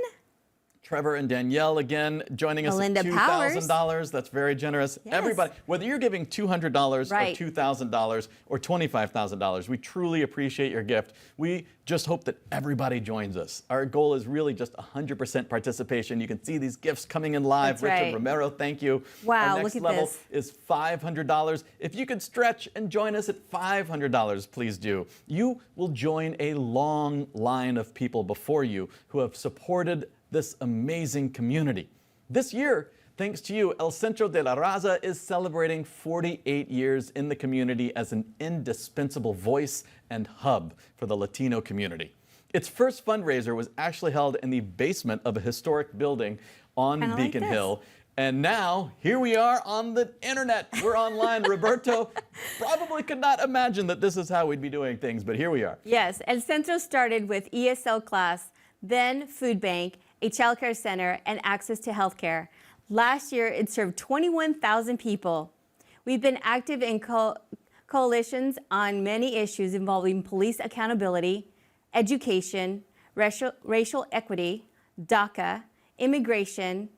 S1: Trevor and Danielle again joining us
S2: Melinda
S1: at $2,000. That's very generous.
S2: Yes.
S1: Everybody, whether you're giving $200
S2: Right.
S1: or $2,000 or $25,000, we truly appreciate your gift. We just hope that everybody joins us. Our goal is really just 100% participation. You can see these gifts coming in live.
S2: That's
S1: Richard
S2: right.
S1: Romero, thank you.
S2: Wow,
S1: Our next
S2: look at
S1: level
S2: this.
S1: is $500. If you could stretch and join us at $500, please do. You will join a long line of people before you who have supported this amazing community. This year, thanks to you, El Centro de la Raza is celebrating 48 years in the community as an indispensable voice and hub for the Latino community. Its first fundraiser was actually held in the basement of a historic building on
S2: Kinda
S1: Beacon
S2: like this.
S1: Hill. And now, here we are on the internet. We're online. Roberto probably could not imagine that this is how we'd be doing things, but here we are.
S2: Yes, El Centro started with ESL class, then food bank, a childcare center, and access to healthcare. Last year, it served 21,000 people. We've been active in coalitions on many issues involving police accountability, education, racial equity, DACA, immigration,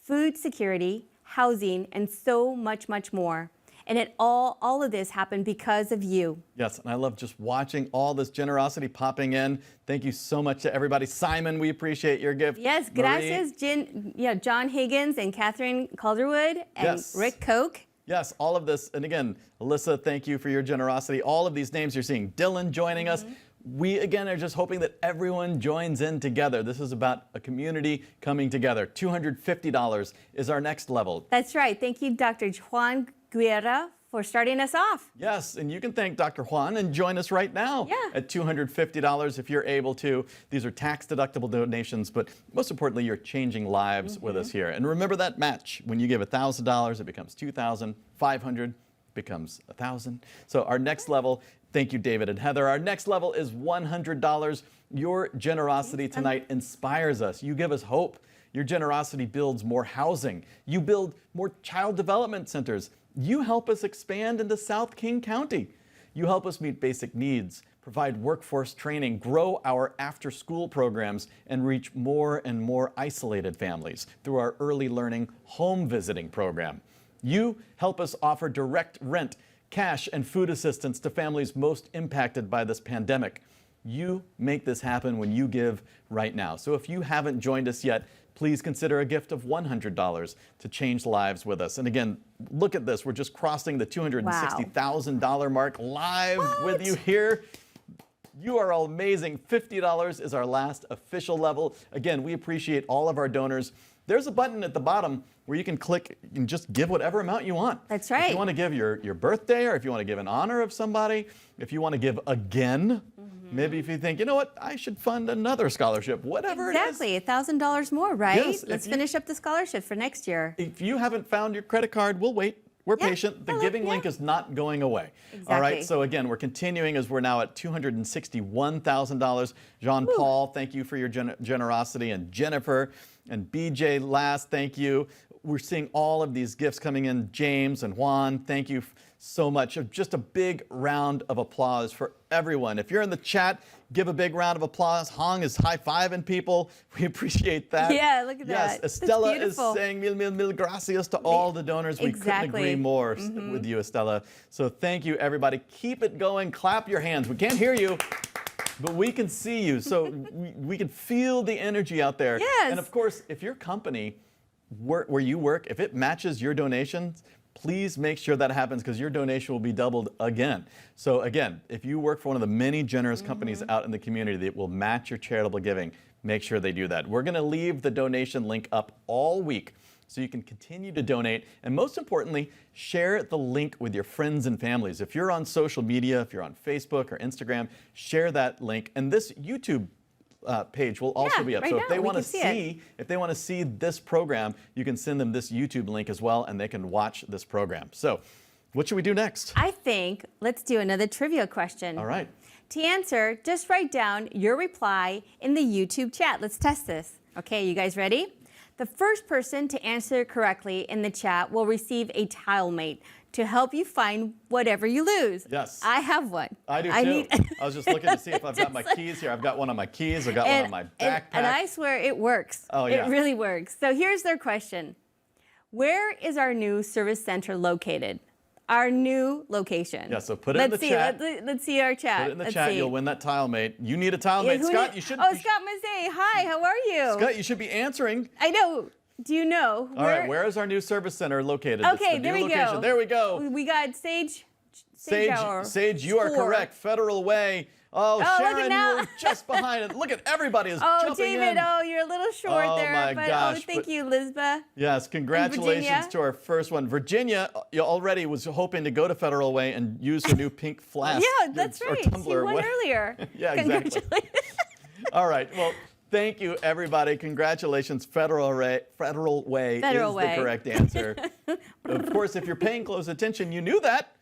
S2: food security, housing, and so much, much more. And all of this happened because of you.
S1: Yes, and I love just watching all this generosity popping in. Thank you so much to everybody. Simon, we appreciate your gift.
S2: Yes, gracias, John Higgins and Catherine Calderwood and
S1: Yes.
S2: Rick Koch.
S1: Yes, all of this. And again, Alyssa, thank you for your generosity. All of these names you're seeing. Dylan joining us. We, again, are just hoping that everyone joins in together. This is about a community coming together. $250 is our next level.
S2: That's right. Thank you, Dr. Juan Guerra, for starting us off.
S1: Yes, and you can thank Dr. Juan and join us right now at $250 if you're able to. These are tax-deductible donations, but most importantly, you're changing lives with us here. And remember that match. When you give $1,000, it becomes $2,000. $500 becomes $1,000. So our next level, thank you, David and Heather. Our next level is $100. Your generosity tonight inspires us. You give us hope. Your generosity builds more housing. You build more child development centers. You help us expand into South King County. You help us meet basic needs, provide workforce training, grow our after-school programs, and reach more and more isolated families through our early learning home visiting program. You help us offer direct rent, cash, and food assistance to families most impacted by this pandemic. You make this happen when you give right now. So if you haven't joined us yet, please consider a gift of $100 to change lives with us. And again, look at this. We're just crossing the $260,000 mark live with you here. You are all amazing. $50 is our last official level. Again, we appreciate all of our donors. There's a button at the bottom where you can click and just give whatever amount you want.
S2: That's right.
S1: If you want to give your birthday, or if you want to give in honor of somebody, if you want to give again, maybe if you think, you know what, I should fund another scholarship, whatever it is.
S2: Exactly, $1,000 more, right?
S1: Yes,
S2: Let's finish up the scholarship for next year.
S1: If you haven't found your credit card, we'll wait. We're patient. The giving link is not going away.
S2: Exactly.
S1: All right, so again, we're continuing as we're now at $261,000. Jean-Paul, thank you for your generosity. And Jennifer and BJ last, thank you. We're seeing all of these gifts coming in. James and Juan, thank you so much. Just a big round of applause for everyone. If you're in the chat, give a big round of applause. Hong is high-fiving people. We appreciate that.
S2: Yeah, look at
S1: yes,
S2: that.
S1: Estella is
S2: beautiful.
S1: saying mil gracias to all the donors. We couldn't agree more with you, Estella. So thank you, everybody. Keep it going. Clap your hands. We can't hear you, but we can see you, so we can feel the energy out there.
S2: Yes.
S1: And of course, if your company, where you work, if it matches your donations, please make sure that happens because your donation will be doubled again. So again, if you work for one of the many generous companies out in the community that will match your charitable giving, make sure they do that. We're going to leave the donation link up all week so you can continue to donate. And most importantly, share the link with your friends and families. If you're on social media, if you're on Facebook or Instagram, share that link. And this YouTube page will also be up.
S2: Right
S1: So
S2: now,
S1: if they
S2: we
S1: want to
S2: can see it.
S1: if they want to see this program, you can send them this YouTube link as well, and they can watch this program. So what should we do next?
S2: I think let's do another trivia question.
S1: All right.
S2: To answer, just write down your reply in the YouTube chat. Let's test this. Okay, you guys ready? The first person to answer correctly in the chat will receive a tile mate to help you find whatever you lose.
S1: Yes.
S2: I have one.
S1: I do too. I was just looking to see if I've got my keys here. I've got one on my keys. I've got one on my backpack.
S2: And I swear it works.
S1: Oh, yeah.
S2: It really works. So here's their question. Where is our new service center located? Our new location.
S1: Yeah, so put it in the chat.
S2: Let's see our chat.
S1: Put it in the
S2: Let's
S1: chat.
S2: see.
S1: You'll win that tile mate. You need a tile
S2: Yeah,
S1: mate.
S2: who
S1: Scott,
S2: need-
S1: you should
S2: Oh, Scott Mazet. Hi, how are you?
S1: Scott, you should be answering.
S2: I know. Do you know?
S1: All right, where is our new service center located? It's
S2: Okay,
S1: the
S2: there
S1: new
S2: we
S1: location.
S2: go.
S1: There we go.
S2: We got Sage.
S1: Sage, you are correct. Federal Way. Oh,
S2: look at
S1: Sharon,
S2: now.
S1: you were just behind it. Look at everybody is
S2: Oh,
S1: jumping
S2: David,
S1: in.
S2: oh, you're a little short
S1: Oh,
S2: there.
S1: my
S2: but
S1: gosh,
S2: thank
S1: but-
S2: you, Lisbeth.
S1: Yes, congratulations
S2: Virginia?
S1: to our first one. Virginia, you already was hoping to go to Federal Way and use her new pink flask.
S2: Yeah, that's
S1: or
S2: right. She
S1: tumbler,
S2: won
S1: what-
S2: earlier.
S1: Yeah, exactly.
S2: Congratulations.
S1: All right, well, thank you, everybody. Congratulations. Federal Way is the correct answer. Of course, if you're paying close attention, you knew that.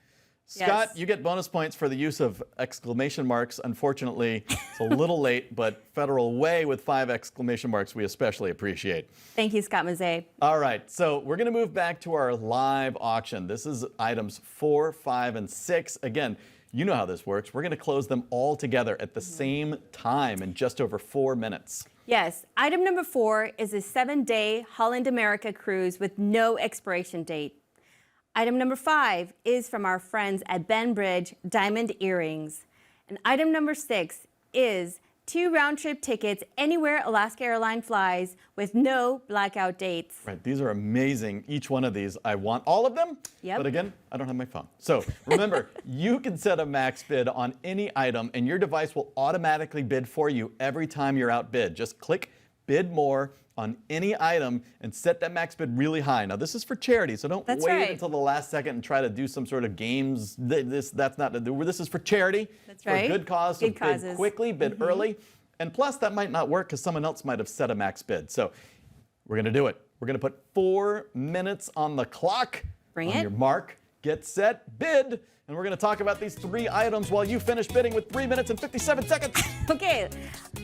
S1: Scott,
S2: Yes.
S1: you get bonus points for the use of exclamation marks. Unfortunately, it's a little late, but Federal Way with 5 exclamation marks we especially appreciate.
S2: Thank you, Scott Mazet.
S1: All right, so we're going to move back to our live auction. This is items 4, 5, and 6. Again, you know how this works. We're going to close them all together at the same time in just over 4 minutes.
S2: Yes, item number 4 is a 7-day Holland America cruise with no expiration date. Item number 5 is from our friends at Ben Bridge Diamond Earrings. And item number 6 is 2 round-trip tickets anywhere Alaska Airlines flies with no blackout dates.
S1: Right, these are amazing. Each one of these, I want all of them.
S2: Yep.
S1: But again, I don't have my phone. So remember, you can set a max bid on any item and your device will automatically bid for you every time you're outbid. Just click bid more on any item and set that max bid really high. Now this is for charity, so don't
S2: That's
S1: wait
S2: right.
S1: until the last second and try to do some sort of games. This is for charity.
S2: That's
S1: for
S2: right.
S1: a good cause. So
S2: Good
S1: bid
S2: causes.
S1: quickly, bid early. And plus that might not work because someone else might have set a max bid. So we're gonna do it. We're gonna put 4 minutes on the clock.
S2: Bring
S1: on
S2: it.
S1: your mark, get set, bid. And we're gonna talk about these 3 items while you finish bidding with 3 minutes and 57 seconds.
S2: Okay,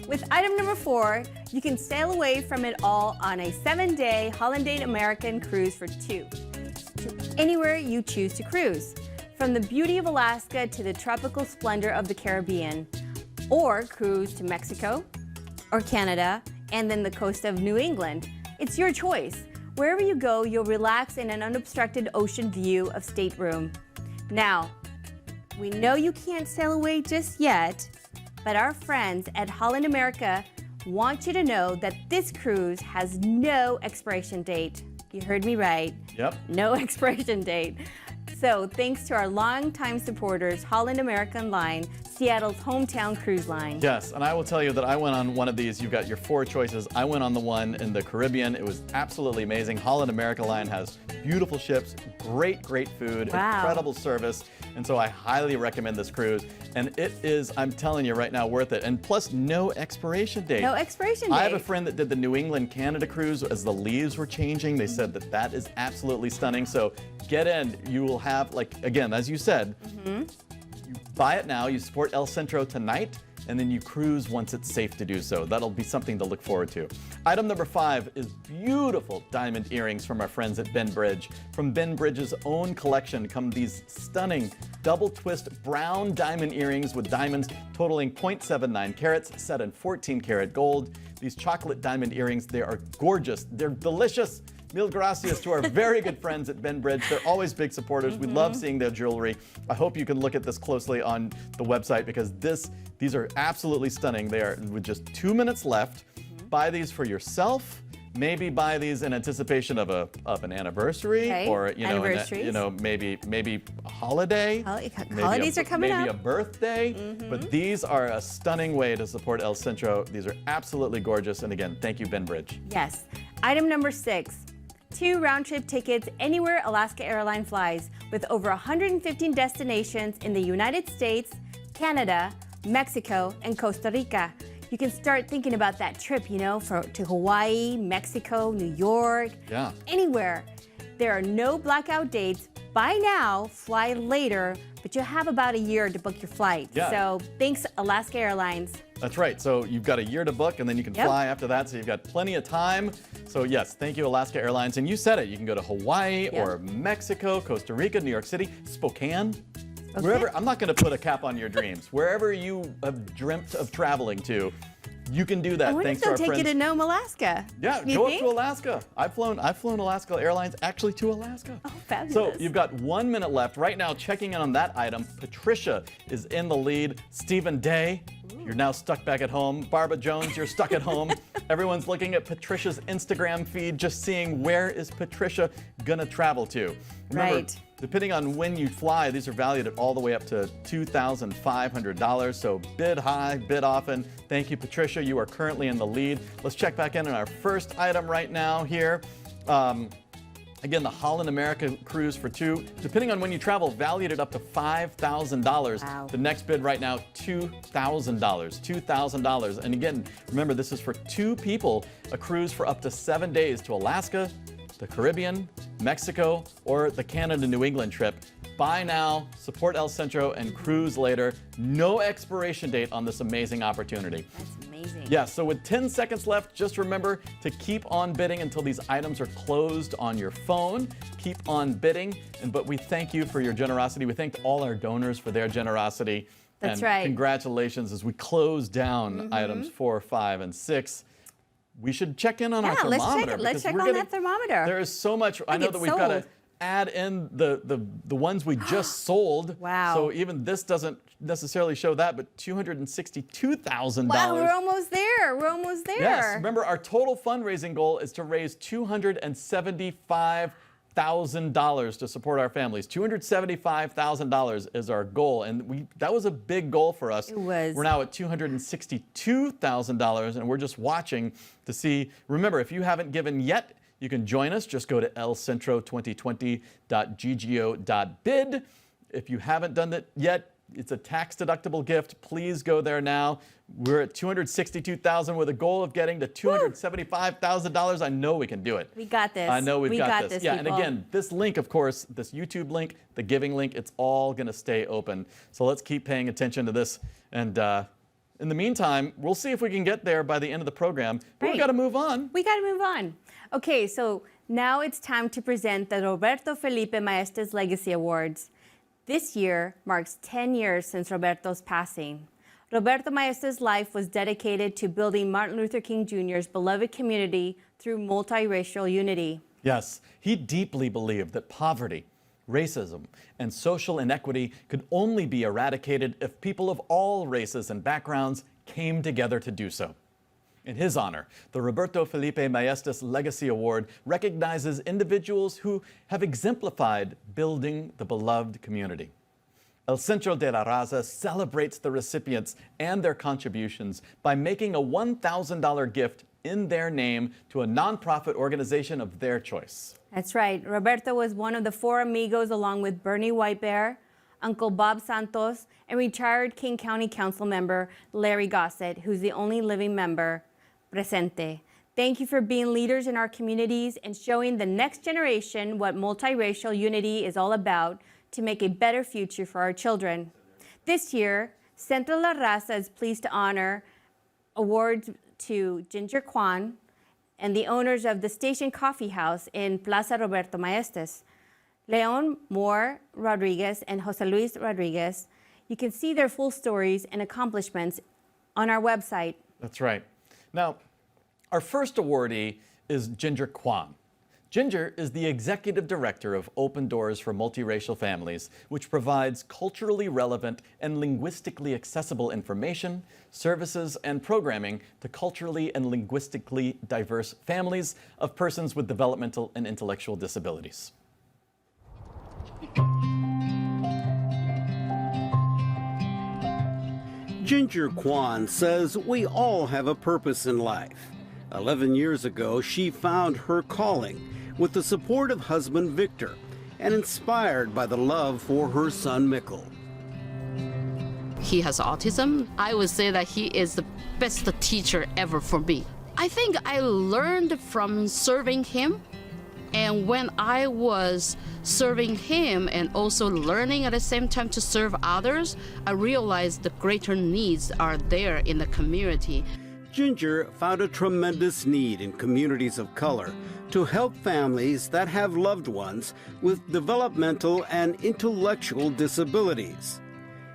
S2: with item number 4, you can sail away from it all on a 7-day Holland American cruise for 2 to anywhere you choose to cruise, from the beauty of Alaska to the tropical splendor of the Caribbean, or cruise to Mexico or Canada and then the coast of New England. It's your choice. Wherever you go, you'll relax in an unobstructed ocean view of stateroom. Now, we know you can't sail away just yet, but our friends at Holland America want you to know that this cruise has no expiration date. You heard me right.
S1: Yep.
S2: No expiration date. So thanks to our longtime supporters, Holland American Line, Seattle's hometown cruise line.
S1: Yes, and I will tell you that I went on one of these. You've got your 4 choices. I went on the one in the Caribbean. It was absolutely amazing. Holland America Line has beautiful ships, great food,
S2: Wow.
S1: incredible service. And so I highly recommend this cruise. And it is, I'm telling you right now, worth it. And plus, no expiration date.
S2: No expiration date.
S1: I have a friend that did the New England Canada cruise as the leaves were changing. They said that that is absolutely stunning. So get in. You will have, like, again, as you said, you buy it now, you support El Centro tonight, and then you cruise once it's safe to do so. That'll be something to look forward to. Item number 5 is beautiful diamond earrings from our friends at Ben Bridge. From Ben Bridge's own collection come these stunning double twist brown diamond earrings with diamonds totaling 0.79 carats, set in 14 karat gold. These chocolate diamond earrings, they are gorgeous. They're delicious. Mil gracias to our very good friends at Ben Bridge. They're always big supporters. We love seeing their jewelry. I hope you can look at this closely on the website because these are absolutely stunning. They are with just 2 minutes left. Buy these for yourself. Maybe buy these in anticipation of an anniversary,
S2: Okay.
S1: or
S2: Anniversaries.
S1: maybe a holiday.
S2: Holidays are coming
S1: maybe
S2: up.
S1: a birthday. But these are a stunning way to support El Centro. These are absolutely gorgeous. And again, thank you, Ben Bridge.
S2: Yes. Item number 6. 2 round-trip tickets anywhere Alaska Airline flies, with over 115 destinations in the United States, Canada, Mexico, and Costa Rica. You can start thinking about that trip, to Hawaii, Mexico, New York,
S1: Yeah.
S2: anywhere. There are no blackout dates. Buy now, fly later, but you have about a year to book your flight.
S1: Yeah.
S2: So thanks, Alaska Airlines.
S1: That's right. So you've got a year to book, and then you can fly after that. So you've got plenty of time. So yes, thank you, Alaska Airlines. And you said it. You can go to Hawaii or Mexico, Costa Rica, New York City, Spokane. Wherever. I'm not going to put a cap on your dreams. Wherever you have dreamt of traveling to, you can do that.
S2: I wonder
S1: Thanks
S2: if
S1: to our
S2: they'll take
S1: friends.
S2: you to Nome, Alaska.
S1: Yeah,
S2: You
S1: go
S2: think?
S1: up to Alaska. I've flown Alaska Airlines actually to Alaska.
S2: Oh, fabulous.
S1: So you've got 1 minute left. Right now, checking in on that item, Patricia is in the lead. Stephen Day, you're now stuck back at home. Barbara Jones, you're stuck at home. Everyone's looking at Patricia's Instagram feed, just seeing where is Patricia gonna travel to. Remember,
S2: Right.
S1: depending on when you fly, these are valued at all the way up to $2,500. So bid high, bid often. Thank you, Patricia. You are currently in the lead. Let's check back in on our first item right now here. Again, the Holland America cruise for 2, depending on when you travel, valued at up to $5,000.
S2: Wow.
S1: The next bid right now, $2,000. $2,000. And again, remember, this is for 2 people, a cruise for up to 7 days to Alaska, the Caribbean, Mexico, or the Canada-New England trip. Buy now, support El Centro, and cruise later. No expiration date on this amazing opportunity.
S2: That's amazing.
S1: Yeah, so with 10 seconds left, just remember to keep on bidding until these items are closed on your phone. Keep on bidding, but we thank you for your generosity. We thank all our donors for their generosity.
S2: That's
S1: and
S2: right.
S1: Congratulations as we close down items 4, 5, and 6. We should check in on our
S2: Yeah, let's
S1: thermometer.
S2: check it. Let's
S1: because
S2: check
S1: we're
S2: on
S1: getting-
S2: that thermometer.
S1: There is so much. I know
S2: get
S1: that we've got to
S2: sold.
S1: add in the ones we just sold.
S2: Wow.
S1: So even this doesn't necessarily show that, but $262,000.
S2: Wow, we're almost there. We're almost there.
S1: Yes. Remember, our total fundraising goal is to raise $275,000 to support our families. $275,000 is our goal, and that was a big goal for us.
S2: It was.
S1: We're now at $262,000, and we're just watching to see. Remember, if you haven't given yet, you can join us. Just go to elcentro2020.ggo.bid. If you haven't done that yet, it's a tax-deductible gift. Please go there now. We're at $262,000 with a goal of getting to $275,000. I know we can do it.
S2: We got this.
S1: I know
S2: We
S1: got
S2: got this,
S1: Yeah,
S2: people.
S1: and again, this link, of course, this YouTube link, the giving link, it's all going to stay open. So let's keep paying attention to this. And in the meantime, we'll see if we can get there by the end of the program. But
S2: Right.
S1: we've got to move on.
S2: We got to move on. Okay, so now it's time to present the Roberto Felipe Maestas Legacy Awards. This year marks 10 years since Roberto's passing. Roberto Maestas' life was dedicated to building Martin Luther King Jr.'s beloved community through multiracial unity.
S1: Yes, he deeply believed that poverty, racism, and social inequity could only be eradicated if people of all races and backgrounds came together to do so. In his honor, the Roberto Felipe Maestas Legacy Award recognizes individuals who have exemplified building the beloved community. El Centro de la Raza celebrates the recipients and their contributions by making a $1,000 gift in their name to a nonprofit organization of their choice.
S2: That's right. Roberto was one of the 4 amigos along with Bernie Whitebear, Uncle Bob Santos, and retired King County Council member Larry Gossett, who's the only living member. Presente. Thank you for being leaders in our communities and showing the next generation what multiracial unity is all about to make a better future for our children. This year, Centro La Raza is pleased to honor awards to Ginger Kwan and the owners of the Station Coffee House in Plaza Roberto Maestas, Leon Moore Rodriguez and Jose Luis Rodriguez. You can see their full stories and accomplishments on our website.
S1: That's right. Now, our first awardee is Ginger Kwan. Ginger is the executive director of Open Doors for Multiracial Families, which provides culturally relevant and linguistically accessible information, services, and programming to culturally and linguistically diverse families of persons with developmental and intellectual disabilities.
S3: Ginger Kwan says we all have a purpose in life. 11 years ago, she found her calling with the support of husband Victor and inspired by the love for her son Mikkel.
S10: He has autism. I would say that he is the best teacher ever for me. I think I learned from serving him, and when I was serving him and also learning at the same time to serve others, I realized the greater needs are there in the community.
S3: Ginger found a tremendous need in communities of color to help families that have loved ones with developmental and intellectual disabilities.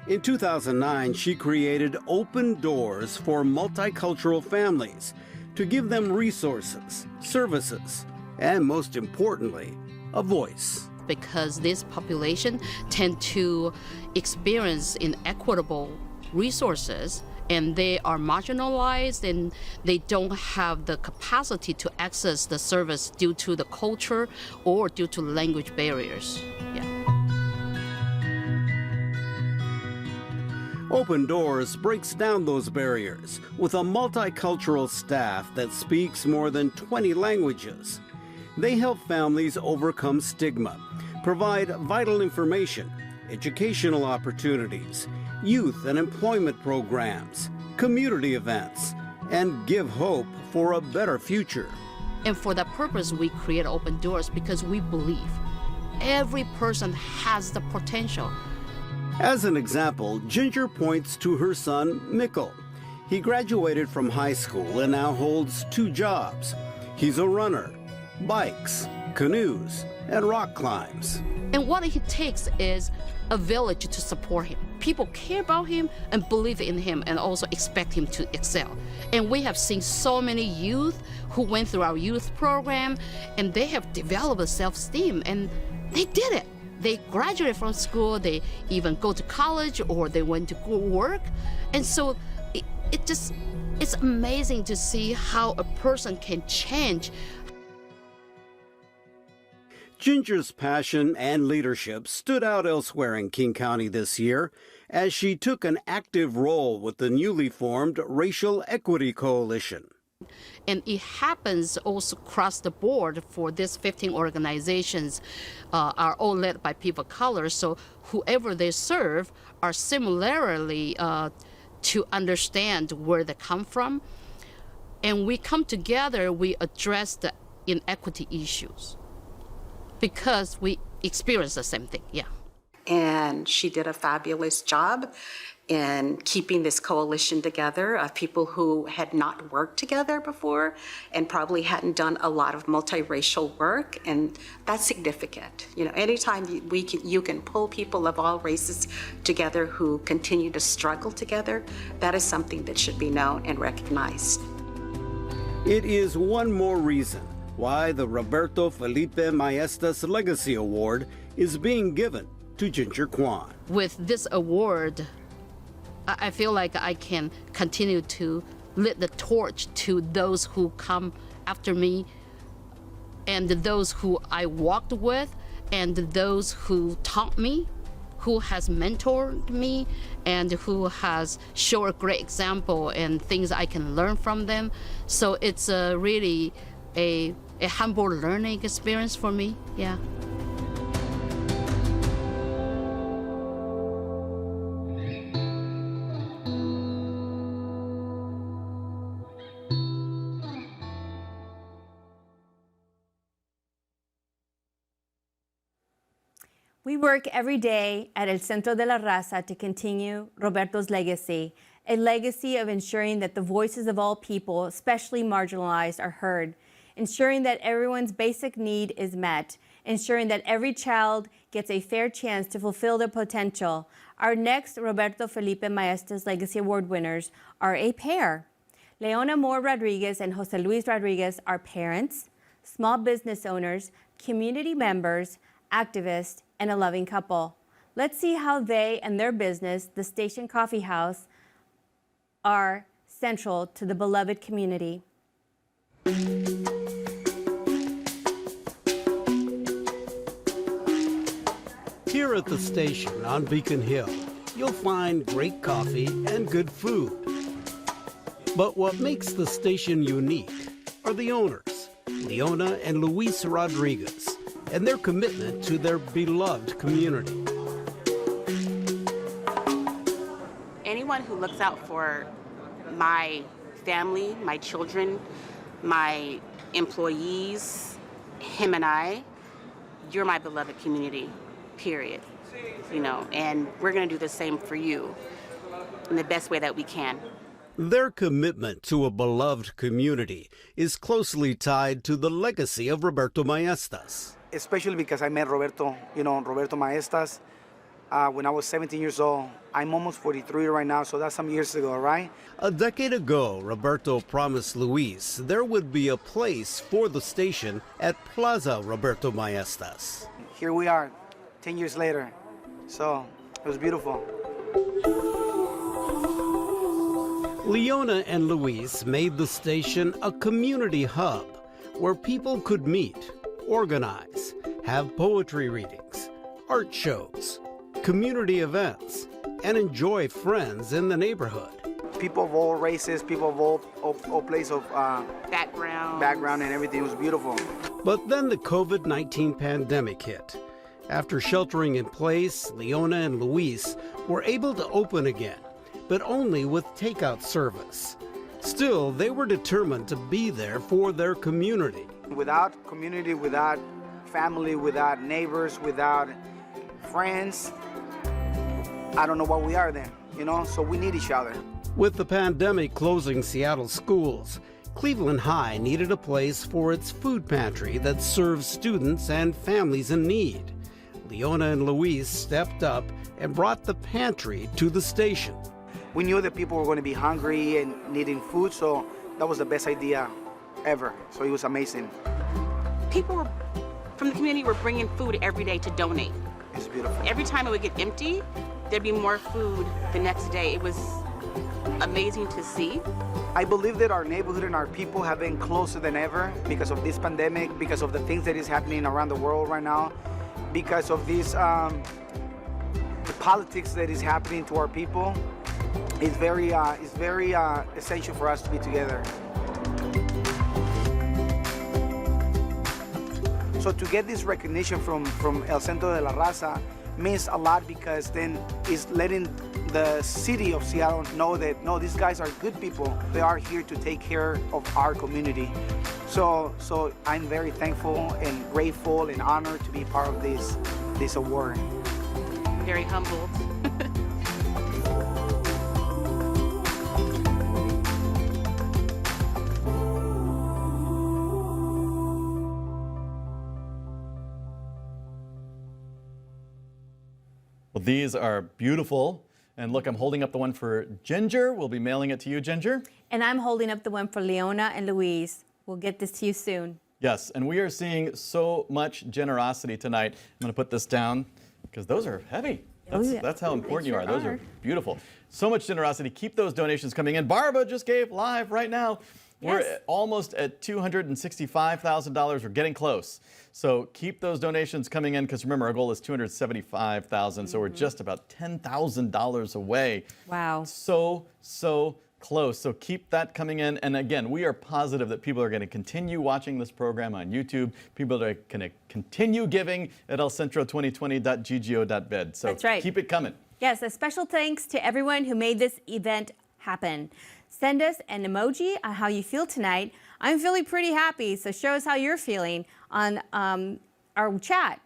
S3: In 2009, she created Open Doors for Multicultural Families to give them resources, services, and most importantly, a voice.
S10: Because this population tend to experience inequitable resources, and they are marginalized and they don't have the capacity to access the service due to the culture or due to language barriers. Yeah.
S3: Open Doors breaks down those barriers with a multicultural staff that speaks more than 20 languages. They help families overcome stigma, provide vital information, educational opportunities, youth and employment programs, community events, and give hope for a better future.
S10: And for that purpose, we create Open Doors because we believe every person has the potential.
S3: As an example, Ginger points to her son, Mikkel. He graduated from high school and now holds 2 jobs. He's a runner, bikes, canoes, and rock climbs.
S10: And what he takes is a village to support him. People care about him and believe in him and also expect him to excel. And we have seen so many youth who went through our youth program and they have developed self-esteem and they did it. They graduated from school, they even go to college or they went to work. And so it's amazing to see how a person can change.
S3: Ginger's passion and leadership stood out elsewhere in King County this year as she took an active role with the newly formed Racial Equity Coalition.
S10: And it happens also across the board for these 15 organizations are all led by people of color. So whoever they serve are similarly to understand where they come from. And we come together, we address the inequity issues because we experience the same thing, yeah.
S5: And she did a fabulous job in keeping this coalition together of people who had not worked together before and probably hadn't done a lot of multiracial work, and that's significant. You know, anytime you can pull people of all races together who continue to struggle together, that is something that should be known and recognized.
S3: It is one more reason why the Roberto Felipe Maestas Legacy Award is being given to Ginger Kwan.
S10: With this award, I feel like I can continue to lit the torch to those who come after me and those who I walked with and those who taught me, who has mentored me and who has shown a great example and things I can learn from them. So it's really a humble learning experience for me, yeah.
S2: We work every day at El Centro de la Raza to continue Roberto's legacy, a legacy of ensuring that the voices of all people, especially marginalized, are heard, ensuring that everyone's basic need is met, ensuring that every child gets a fair chance to fulfill their potential. Our next Roberto Felipe Maestas Legacy Award winners are a pair. Leona Moore Rodriguez and Jose Luis Rodriguez are parents, small business owners, community members, activists, and a loving couple. Let's see how they and their business, the Station Coffee House, are central to the beloved community.
S3: Here at the station on Beacon Hill, you'll find great coffee and good food. But what makes the station unique are the owners, Leona and Luis Rodriguez, and their commitment to their beloved community.
S11: Anyone who looks out for my family, my children, my employees, him and I, you're my beloved community, period. You know, and we're going to do the same for you in the best way that we can.
S3: Their commitment to a beloved community is closely tied to the legacy of Roberto Maestas.
S12: Especially because I met Roberto, Roberto Maestas, when I was 17 years old. I'm almost 43 right now, so that's some years ago, right?
S3: A decade ago, Roberto promised Luis there would be a place for the station at Plaza Roberto Maestas.
S12: Here we are, 10 years later, so it was beautiful.
S3: Leona and Luis made the station a community hub where people could meet, organize, have poetry readings, art shows, community events, and enjoy friends in the neighborhood.
S12: People of all races, people of all places of background and everything. It was beautiful.
S3: But then the COVID-19 pandemic hit. After sheltering in place, Leona and Luis were able to open again, but only with takeout service. Still, they were determined to be there for their community.
S12: Without community, without family, without neighbors, without friends, I don't know what we are then, so we need each other.
S3: With the pandemic closing Seattle schools, Cleveland High needed a place for its food pantry that serves students and families in need. Leona and Luis stepped up and brought the pantry to the station.
S12: We knew that people were going to be hungry and needing food, so that was the best idea ever. So it was amazing.
S11: People from the community were bringing food every day to donate.
S12: It's beautiful.
S11: Every time it would get empty, there'd be more food the next day. It was amazing to see.
S12: I believe that our neighborhood and our people have been closer than ever because of this pandemic, because of the things that is happening around the world right now, because of this the politics that is happening to our people. It's very essential for us to be together. So to get this recognition from El Centro de la Raza means a lot, because then it's letting the city of Seattle know that, no, these guys are good people. They are here to take care of our community. So I'm very thankful and grateful and honored to be part of this award.
S11: Very humbled.
S1: Well, these are beautiful. And look, I'm holding up the one for Ginger. We'll be mailing it to you, Ginger.
S2: And I'm holding up the one for Leona and Luis. We'll get this to you soon.
S1: Yes, and we are seeing so much generosity tonight. I'm going to put this down because those are heavy. That's how important you are. Those are beautiful. So much generosity. Keep those donations coming in. Barbara just gave live right now. We're almost at $265,000. We're getting close. So keep those donations coming in, because remember, our goal is $275,000. So we're just about $10,000 away.
S2: Wow.
S1: So close. So keep that coming in. And again, we are positive that people are going to continue watching this program on YouTube. People are going to continue giving at elcentro2020.ggo.bed. So
S2: that's right.
S1: Keep it coming.
S2: Yes, a special thanks to everyone who made this event happen. Send us an emoji on how you feel tonight. I'm feeling pretty happy, so show us how you're feeling on our chat.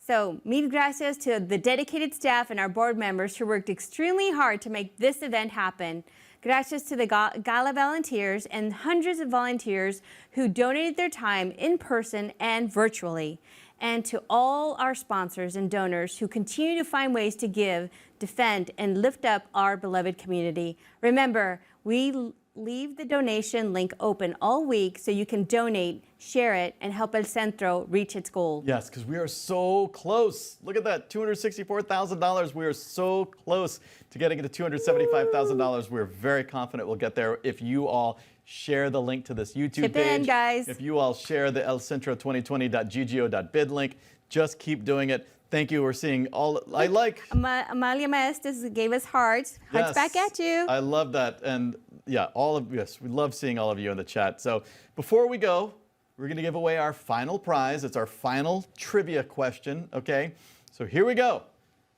S2: So, mil gracias to the dedicated staff and our board members who worked extremely hard to make this event happen. Gracias to the Gala volunteers and hundreds of volunteers who donated their time in person and virtually. And to all our sponsors and donors who continue to find ways to give, defend, and lift up our beloved community. Remember, we leave the donation link open all week so you can donate, share it, and help El Centro reach its goal.
S1: Yes, because we are so close. Look at that, $264,000. We are so close to getting it to $275,000. We're very confident we'll get there if you all share the link to this YouTube
S2: Chip
S1: page.
S2: in, guys.
S1: If you all share the elcentro2020.ggo.bid link, just keep doing it. Thank you. We're seeing all. I like.
S2: Amalia Maestas gave us hearts. Hearts back at you.
S1: I love that. And yeah, yes, we love seeing all of you in the chat. So before we go, we're going to give away our final prize. It's our final trivia question. Okay. So here we go.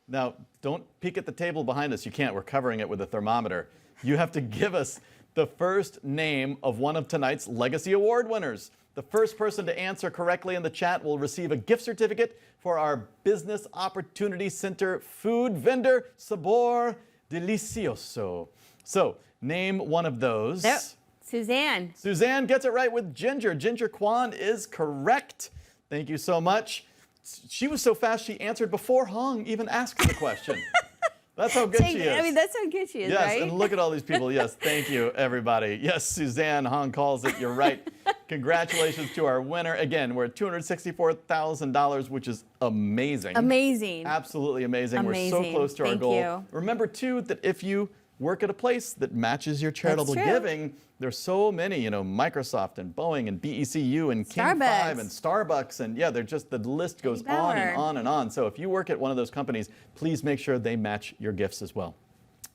S1: Now, don't peek at the table behind us. You can't. We're covering it with a thermometer. You have to give us the first name of one of tonight's Legacy Award winners. The first person to answer correctly in the chat will receive a gift certificate for our Business Opportunity Center food vendor, Sabor Delicioso. So, name one of those.
S2: Yep. Suzanne.
S1: Suzanne gets it right with Ginger. Ginger Kwan is correct. Thank you so much. She was so fast she answered before Hong even asked the question. That's how good she is.
S2: I mean, that's how good she is,
S1: yes,
S2: right?
S1: And look at all these people. Yes, thank you, everybody. Yes, Suzanne Hong calls it. You're right. Congratulations to our winner. Again, we're at $264,000, which is amazing.
S2: Amazing.
S1: Absolutely amazing.
S2: Amazing.
S1: We're so close to our
S2: Thank
S1: goal.
S2: you.
S1: Remember, too, that if you work at a place that matches your charitable
S2: That's true.
S1: giving, there's so many, Microsoft and Boeing and BECU and King
S2: Starbucks.
S1: 5 and Starbucks. And yeah, they're just, the list goes on and on and on. So if you work at one of those companies, please make sure they match your gifts as well.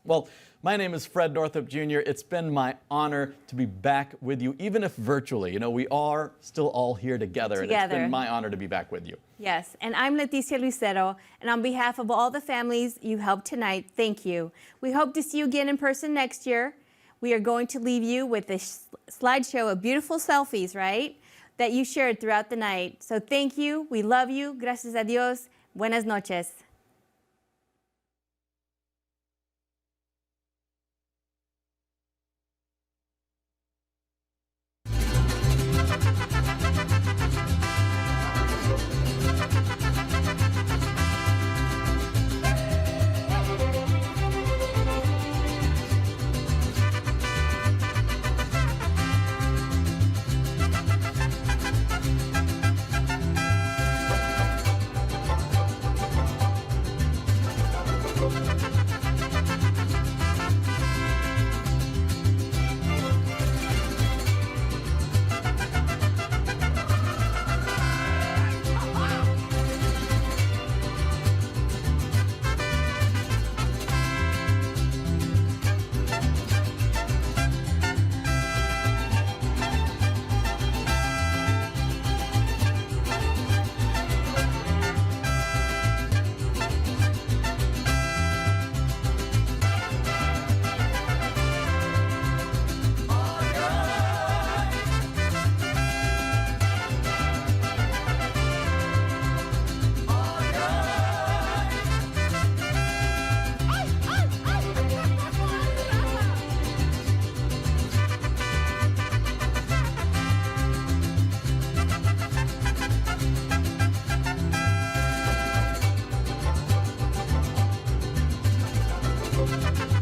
S1: Well, my name is Fred Northup Jr. It's been my honor to be back with you, even if virtually. We are still all here together. And it's been my honor to be back with you.
S2: Yes, and I'm Leticia Lucero, and on behalf of all the families you helped tonight, thank you. We hope to see you again in person next year. We are going to leave you with a slideshow of beautiful selfies, right, that you shared throughout the night. So thank you. We love you. Gracias a Dios. Buenas noches.
S13: Thank you.